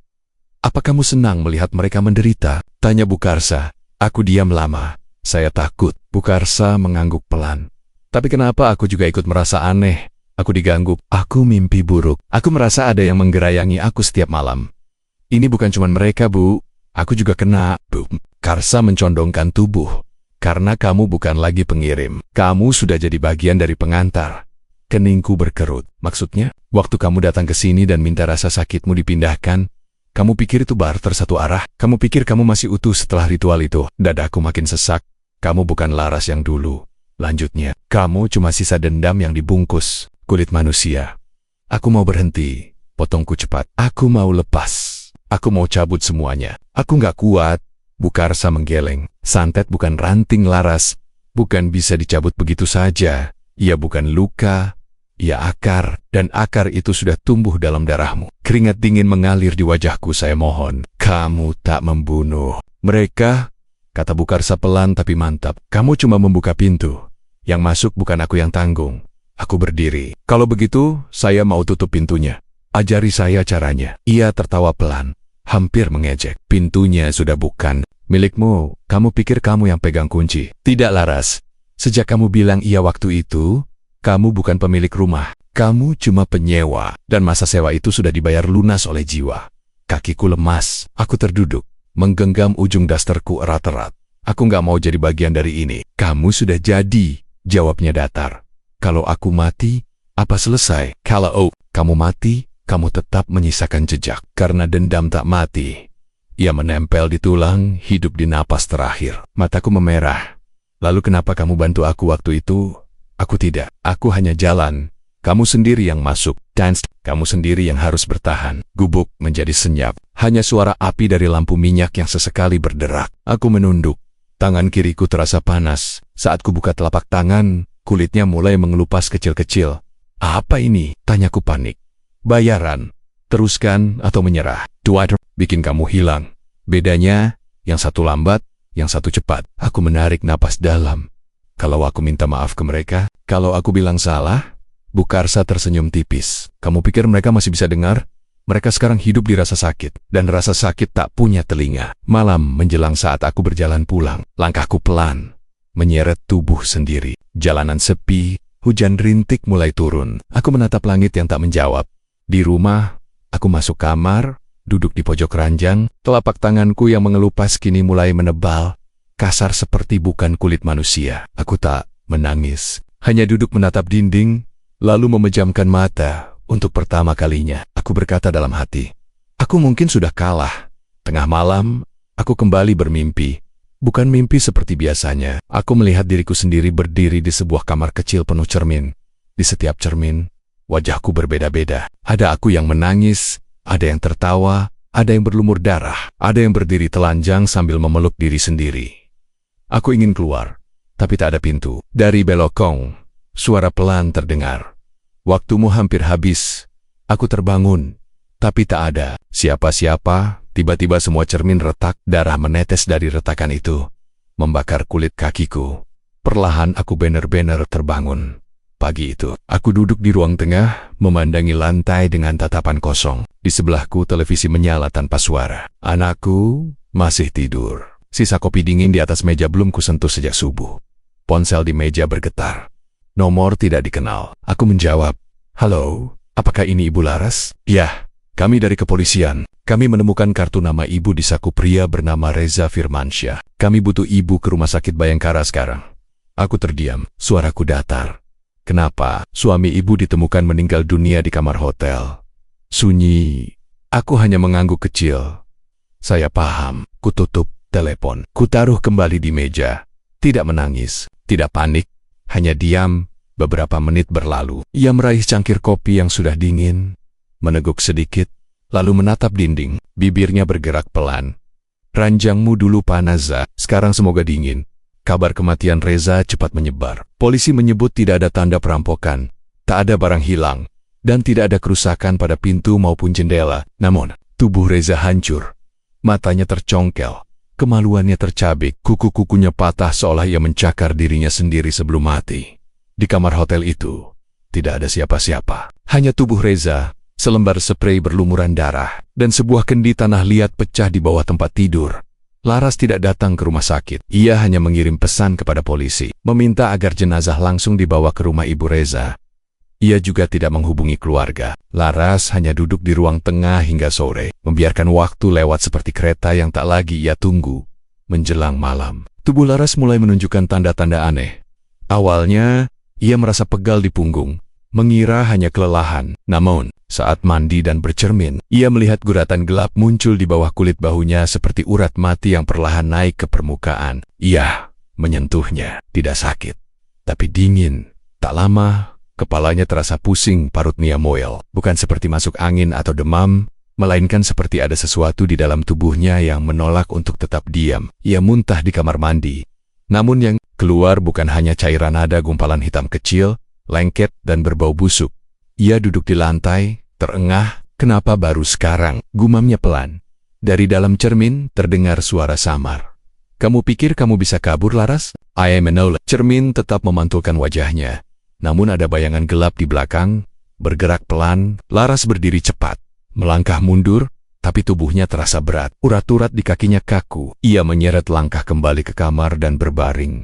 "Apa kamu senang melihat mereka menderita?" tanya Bukarsa. Aku diam lama. "Saya takut." Bukarsa mengangguk pelan. "Tapi kenapa aku juga ikut merasa aneh?" Aku diganggu. "Aku mimpi buruk. Aku merasa ada yang menggerayangi aku setiap malam." "Ini bukan cuma mereka, Bu. Aku juga kena." Bukarsa mencondongkan tubuh. "Karena kamu bukan lagi pengirim. Kamu sudah jadi bagian dari pengantar." Keningku berkerut. "Maksudnya, waktu kamu datang ke sini dan minta rasa sakitmu dipindahkan, kamu pikir itu barter satu arah? Kamu pikir kamu masih utuh setelah ritual itu?" Dadaku makin sesak. "Kamu bukan Laras yang dulu." Lanjutnya, "Kamu cuma sisa dendam yang dibungkus kulit manusia." Aku mau berhenti, potongku cepat. Aku mau lepas. Aku mau cabut semuanya. Aku nggak kuat. Bukarsa menggeleng. Santet bukan ranting, Laras. Bukan bisa dicabut begitu saja. Ia bukan luka, ia akar, dan akar itu sudah tumbuh dalam darahmu. Keringat dingin mengalir di wajahku. Saya mohon, kamu tak membunuh mereka, kata Bukarsa pelan tapi mantap. Kamu cuma membuka pintu. Yang masuk bukan aku yang tanggung. Aku berdiri. Kalau begitu, saya mau tutup pintunya. Ajari saya caranya. Ia tertawa pelan, hampir mengejek. Pintunya sudah bukan milikmu. Kamu pikir kamu yang pegang kunci? Tidak, Laras. Sejak kamu bilang iya waktu itu, kamu bukan pemilik rumah. Kamu cuma penyewa. Dan masa sewa itu sudah dibayar lunas oleh jiwa. Kakiku lemas. Aku terduduk, menggenggam ujung dasterku erat-erat. Aku nggak mau jadi bagian dari ini. Kamu sudah jadi, jawabnya datar. Kalau aku mati, apa selesai? Kalau kamu mati, kamu tetap menyisakan jejak. Karena dendam tak mati. Ia menempel di tulang, hidup di napas terakhir. Mataku memerah. Lalu kenapa kamu bantu aku waktu itu? Aku tidak. Aku hanya jalan. Kamu sendiri yang masuk. Dan kamu sendiri yang harus bertahan. Gubuk menjadi senyap. Hanya suara api dari lampu minyak yang sesekali berderak. Aku menunduk. Tangan kiriku terasa panas. Saat ku buka telapak tangan, kulitnya mulai mengelupas kecil-kecil. Apa ini? Tanyaku panik. Bayaran. Teruskan atau menyerah. Dwight bikin kamu hilang. Bedanya, yang satu lambat, yang satu cepat. Aku menarik napas dalam. Kalau aku minta maaf ke mereka, kalau aku bilang salah, Bukarsa tersenyum tipis. Kamu pikir mereka masih bisa dengar? Mereka sekarang hidup di rasa sakit, dan rasa sakit tak punya telinga. Malam menjelang saat aku berjalan pulang, langkahku pelan, menyeret tubuh sendiri. Jalanan sepi, hujan rintik mulai turun. Aku menatap langit yang tak menjawab. Di rumah, aku masuk kamar, duduk di pojok ranjang, telapak tanganku yang mengelupas kini mulai menebal, kasar seperti bukan kulit manusia. Aku tak menangis, hanya duduk menatap dinding, lalu memejamkan mata. Untuk pertama kalinya, aku berkata dalam hati, aku mungkin sudah kalah. Tengah malam, aku kembali bermimpi. Bukan mimpi seperti biasanya. Aku melihat diriku sendiri berdiri di sebuah kamar kecil penuh cermin. Di setiap cermin, wajahku berbeda-beda. Ada aku yang menangis, ada yang tertawa, ada yang berlumur darah, ada yang berdiri telanjang sambil memeluk diri sendiri. Aku ingin keluar, tapi tak ada pintu. Dari belokong, suara pelan terdengar. Waktumu hampir habis. Aku terbangun, tapi tak ada siapa-siapa. Tiba-tiba semua cermin retak, darah menetes dari retakan itu, membakar kulit kakiku. Perlahan aku benar-benar terbangun. Pagi itu, aku duduk di ruang tengah, memandangi lantai dengan tatapan kosong. Di sebelahku televisi menyala tanpa suara. Anakku masih tidur. Sisa kopi dingin di atas meja belum kusentuh sejak subuh. Ponsel di meja bergetar. Nomor tidak dikenal. Aku menjawab, halo, apakah ini Ibu Laras? Ya, kami dari kepolisian. Kami menemukan kartu nama ibu di saku pria bernama Reza Firmansyah. Kami butuh ibu ke rumah sakit Bayangkara sekarang. Aku terdiam, suaraku datar. Kenapa? Suami ibu ditemukan meninggal dunia di kamar hotel. Sunyi. Aku hanya mengangguk kecil. Saya paham. Kututup telepon. Kutaruh kembali di meja. Tidak menangis, tidak panik. Hanya diam. Beberapa menit berlalu. Ia meraih cangkir kopi yang sudah dingin, meneguk sedikit, lalu menatap dinding. Bibirnya bergerak pelan. Ranjangmu dulu panas, sekarang semoga dingin. Kabar kematian Reza cepat menyebar. Polisi menyebut tidak ada tanda perampokan, tak ada barang hilang, dan tidak ada kerusakan pada pintu maupun jendela. Namun, tubuh Reza hancur. Matanya tercongkel, kemaluannya tercabik, kuku-kukunya patah seolah ia mencakar dirinya sendiri sebelum mati. Di kamar hotel itu, tidak ada siapa-siapa. Hanya tubuh Reza, selembar sprei berlumuran darah, dan sebuah kendi tanah liat pecah di bawah tempat tidur. Laras tidak datang ke rumah sakit. Ia hanya mengirim pesan kepada polisi, meminta agar jenazah langsung dibawa ke rumah Ibu Reza. Ia juga tidak menghubungi keluarga. Laras hanya duduk di ruang tengah hingga sore, membiarkan waktu lewat seperti kereta yang tak lagi ia tunggu. Menjelang malam, tubuh Laras mulai menunjukkan tanda-tanda aneh. Awalnya, ia merasa pegal di punggung, mengira hanya kelelahan. Namun, saat mandi dan bercermin, ia melihat guratan gelap muncul di bawah kulit bahunya seperti urat mati yang perlahan naik ke permukaan. Ia menyentuhnya, tidak sakit, tapi dingin. Tak lama, kepalanya terasa pusing, parutnya moel. Bukan seperti masuk angin atau demam, melainkan seperti ada sesuatu di dalam tubuhnya yang menolak untuk tetap diam. Ia muntah di kamar mandi. Namun yang keluar bukan hanya cairan, ada gumpalan hitam kecil, lengket dan berbau busuk. Ia duduk di lantai, terengah. Kenapa baru sekarang? Gumamnya pelan. Dari dalam cermin terdengar suara samar. Kamu pikir kamu bisa kabur, Laras? I menoleh. Cermin tetap memantulkan wajahnya. Namun ada bayangan gelap di belakang. Bergerak pelan, Laras berdiri cepat. Melangkah mundur, tapi tubuhnya terasa berat. Urat-urat di kakinya kaku. Ia menyeret langkah kembali ke kamar dan berbaring.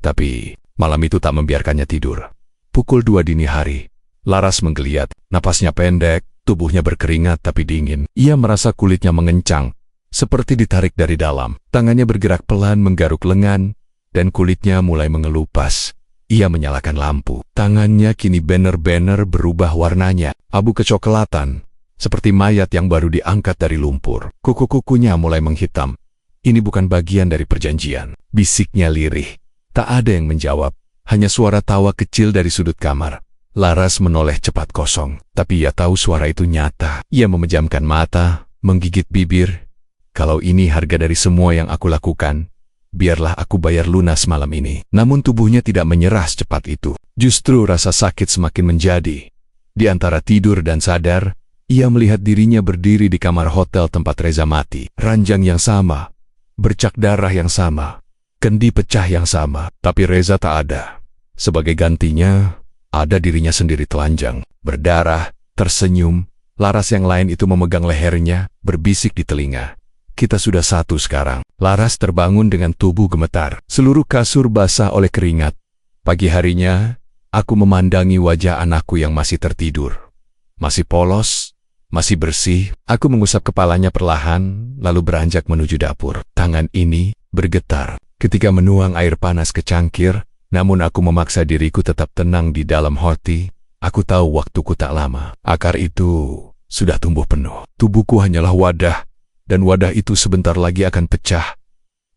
Tapi malam itu tak membiarkannya tidur. Pukul 2 dini hari. Laras menggeliat, napasnya pendek, tubuhnya berkeringat tapi dingin. Ia merasa kulitnya mengencang, seperti ditarik dari dalam. Tangannya bergerak pelan menggaruk lengan, dan kulitnya mulai mengelupas. Ia menyalakan lampu. Tangannya kini benar-benar berubah warnanya, abu kecoklatan, seperti mayat yang baru diangkat dari lumpur. Kuku-kukunya mulai menghitam. Ini bukan bagian dari perjanjian, bisiknya lirih. Tak ada yang menjawab, hanya suara tawa kecil dari sudut kamar. Laras menoleh cepat kosong, tapi ia tahu suara itu nyata. Ia memejamkan mata, menggigit bibir. Kalau ini harga dari semua yang aku lakukan, biarlah aku bayar lunas malam ini. Namun tubuhnya tidak menyerah secepat itu. Justru rasa sakit semakin menjadi. Di antara tidur dan sadar, ia melihat dirinya berdiri di kamar hotel tempat Reza mati. Ranjang yang sama, bercak darah yang sama, kendi pecah yang sama, tapi Reza tak ada. Sebagai gantinya, ada dirinya sendiri telanjang, berdarah, tersenyum. Laras yang lain itu memegang lehernya, berbisik di telinga. Kita sudah satu sekarang. Laras terbangun dengan tubuh gemetar. Seluruh kasur basah oleh keringat. Pagi harinya, aku memandangi wajah anakku yang masih tertidur. Masih polos, masih bersih. Aku mengusap kepalanya perlahan, lalu beranjak menuju dapur. Tangan ini bergetar ketika menuang air panas ke cangkir. Namun aku memaksa diriku tetap tenang di dalam hati. Aku tahu waktuku tak lama. Akar itu sudah tumbuh penuh. Tubuhku hanyalah wadah, dan wadah itu sebentar lagi akan pecah.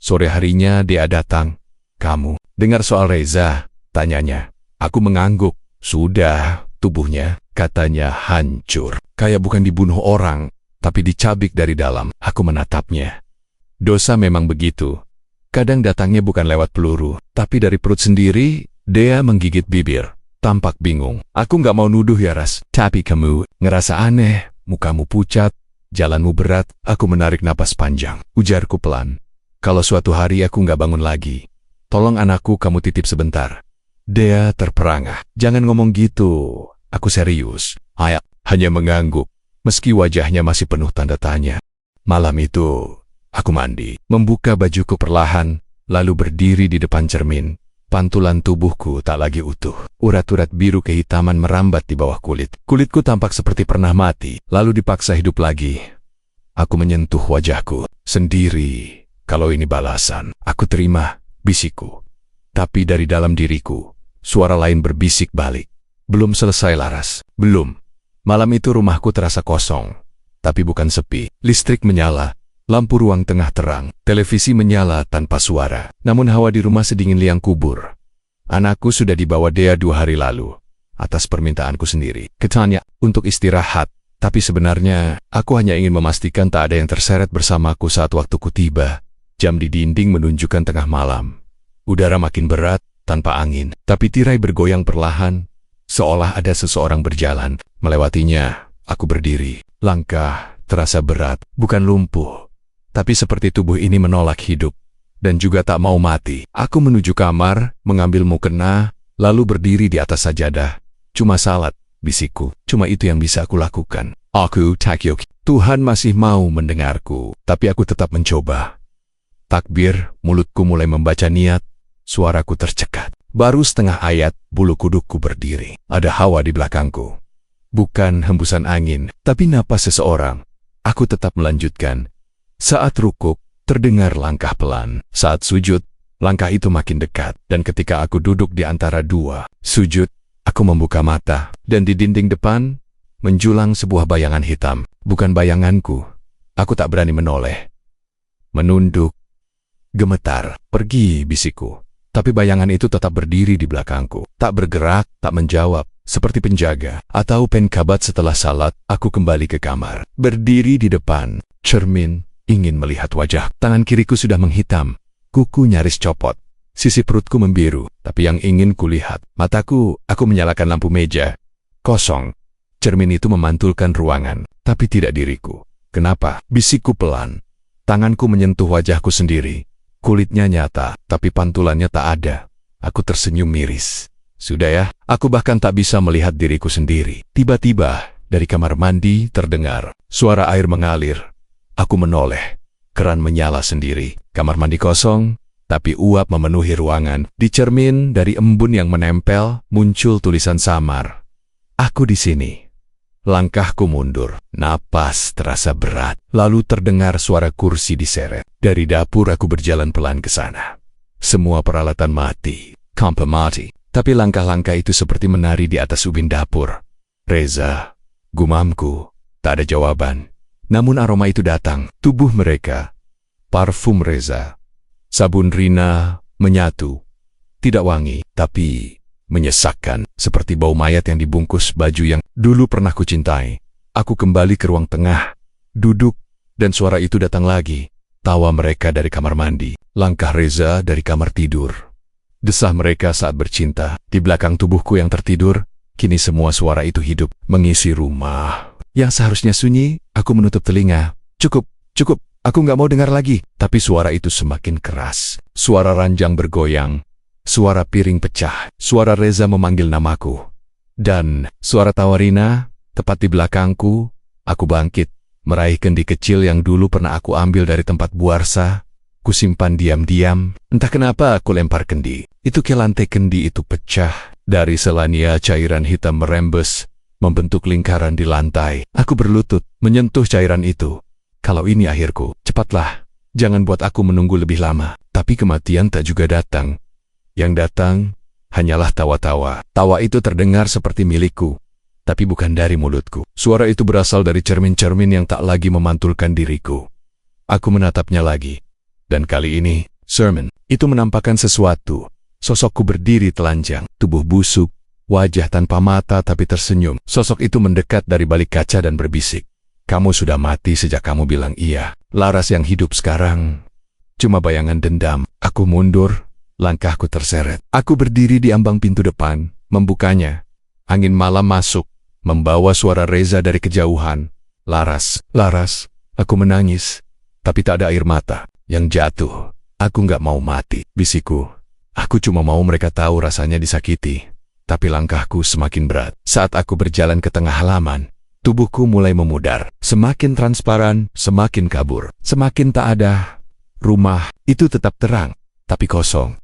Sore harinya dia datang. Kamu dengar soal Reza? Tanyanya. Aku mengangguk. Sudah, tubuhnya, katanya hancur. Kayak bukan dibunuh orang, tapi dicabik dari dalam. Aku menatapnya. Dosa memang begitu. Kadang datangnya bukan lewat peluru, tapi dari perut sendiri. Dia menggigit bibir, tampak bingung. Aku nggak mau nuduh ya, Ras. Tapi kamu ngerasa aneh, mukamu pucat, jalanmu berat. Aku menarik napas panjang. Ujarku pelan. Kalau suatu hari aku nggak bangun lagi, tolong anakku kamu titip sebentar. Dia terperangah. Jangan ngomong gitu. Aku serius. Ayah hanya mengangguk, meski wajahnya masih penuh tanda tanya. Malam itu, aku mandi, membuka bajuku perlahan, lalu berdiri di depan cermin. Pantulan tubuhku tak lagi utuh. Urat-urat biru kehitaman merambat di bawah kulit. Kulitku tampak seperti pernah mati, lalu dipaksa hidup lagi. Aku menyentuh wajahku sendiri. Kalau ini balasan, aku terima, bisikku. Tapi dari dalam diriku, suara lain berbisik balik. Belum selesai, Laras. Belum. Malam itu rumahku terasa kosong. Tapi bukan sepi. Listrik menyala. Lampu ruang tengah terang, televisi menyala tanpa suara. Namun hawa di rumah sedingin liang kubur. Anakku sudah dibawa Dea 2 hari lalu, atas permintaanku sendiri. Katanya, untuk istirahat. Tapi sebenarnya, aku hanya ingin memastikan tak ada yang terseret bersamaku saat waktuku tiba. Jam di dinding menunjukkan tengah malam. Udara makin berat, tanpa angin. Tapi tirai bergoyang perlahan, seolah ada seseorang berjalan. Melewatinya, aku berdiri. Langkah terasa berat, bukan lumpuh. Tapi seperti tubuh ini menolak hidup, dan juga tak mau mati. Aku menuju kamar, mengambil mukena, lalu berdiri di atas sajadah. Cuma salat, bisikku. Cuma itu yang bisa aku lakukan. Aku takyuk. Tuhan masih mau mendengarku, tapi aku tetap mencoba. Takbir, mulutku mulai membaca niat, suaraku tercekat. Baru setengah ayat, bulu kudukku berdiri. Ada hawa di belakangku. Bukan hembusan angin, tapi napas seseorang. Aku tetap melanjutkan. Saat rukuk, terdengar langkah pelan. Saat sujud, langkah itu makin dekat. Dan ketika aku duduk di antara 2 sujud, aku membuka mata. Dan di dinding depan, menjulang sebuah bayangan hitam. Bukan bayanganku. Aku tak berani menoleh. Menunduk. Gemetar. Pergi, bisikku. Tapi bayangan itu tetap berdiri di belakangku. Tak bergerak, tak menjawab. seperti penjaga atau penkabat setelah salat. Aku kembali ke kamar, berdiri di depan cermin, ingin melihat wajah. Tangan kiriku sudah menghitam, kuku nyaris copot, sisi perutku membiru. Tapi yang ingin kulihat mataku, aku menyalakan lampu meja. Kosong. Cermin itu memantulkan ruangan, tapi tidak diriku. Kenapa? Bisikku pelan. Tanganku menyentuh wajahku sendiri. Kulitnya nyata, tapi pantulannya tak ada. Aku tersenyum miris. Sudah ya, aku bahkan tak bisa melihat diriku sendiri. Tiba-tiba, dari kamar mandi terdengar suara air mengalir. Aku menoleh. Keran menyala sendiri. Kamar mandi kosong, tapi uap memenuhi ruangan. Di cermin dari embun yang menempel, muncul tulisan samar. Aku di sini. Langkahku mundur. Napas terasa berat. Lalu terdengar suara kursi diseret. Dari dapur aku berjalan pelan ke sana. Semua peralatan mati. Kampa mati. Tapi langkah-langkah itu seperti menari di atas ubin dapur. Reza, gumamku, tak ada jawaban. Namun aroma itu datang. Tubuh mereka. Parfum Reza. Sabun Rina menyatu. Tidak wangi, tapi menyesakkan. Seperti bau mayat yang dibungkus baju yang dulu pernah kucintai. Aku kembali ke ruang tengah. Duduk, dan suara itu datang lagi. Tawa mereka dari kamar mandi. Langkah Reza dari kamar tidur. Desah mereka saat bercinta. Di belakang tubuhku yang tertidur, kini semua suara itu hidup, mengisi rumah. Yang seharusnya sunyi, aku menutup telinga. Cukup, cukup, aku nggak mau dengar lagi. Tapi suara itu semakin keras. Suara ranjang bergoyang. Suara piring pecah. Suara Reza memanggil namaku. Dan suara tawa Rina, tepat di belakangku. Aku bangkit, meraih kendi kecil yang dulu pernah aku ambil dari tempat buarsa. Kusimpan diam-diam. Entah kenapa aku lempar kendi. Itu ke lantai. Kendi itu pecah. Dari selania cairan hitam merembes, membentuk lingkaran di lantai. Aku berlutut, menyentuh cairan itu. Kalau ini akhirku, cepatlah. Jangan buat aku menunggu lebih lama. Tapi kematian tak juga datang. Yang datang, hanyalah tawa-tawa. Tawa itu terdengar seperti milikku, tapi bukan dari mulutku. Suara itu berasal dari cermin-cermin yang tak lagi memantulkan diriku. Aku menatapnya lagi. Dan kali ini, cermin itu menampakkan sesuatu. Sosokku berdiri telanjang, tubuh busuk, wajah tanpa mata tapi tersenyum. Sosok itu mendekat dari balik kaca dan berbisik. Kamu sudah mati sejak kamu bilang iya. Laras yang hidup sekarang cuma bayangan dendam. Aku mundur, langkahku terseret. Aku berdiri di ambang pintu depan, membukanya. Angin malam masuk, membawa suara Reza dari kejauhan. Laras, Laras, aku menangis, tapi tak ada air mata yang jatuh. Aku nggak mau mati, bisikku. Aku cuma mau mereka tahu rasanya disakiti. Tapi langkahku semakin berat. Saat aku berjalan ke tengah halaman, tubuhku mulai memudar. Semakin transparan, semakin kabur. Semakin tak ada. Rumah itu tetap terang, tapi kosong.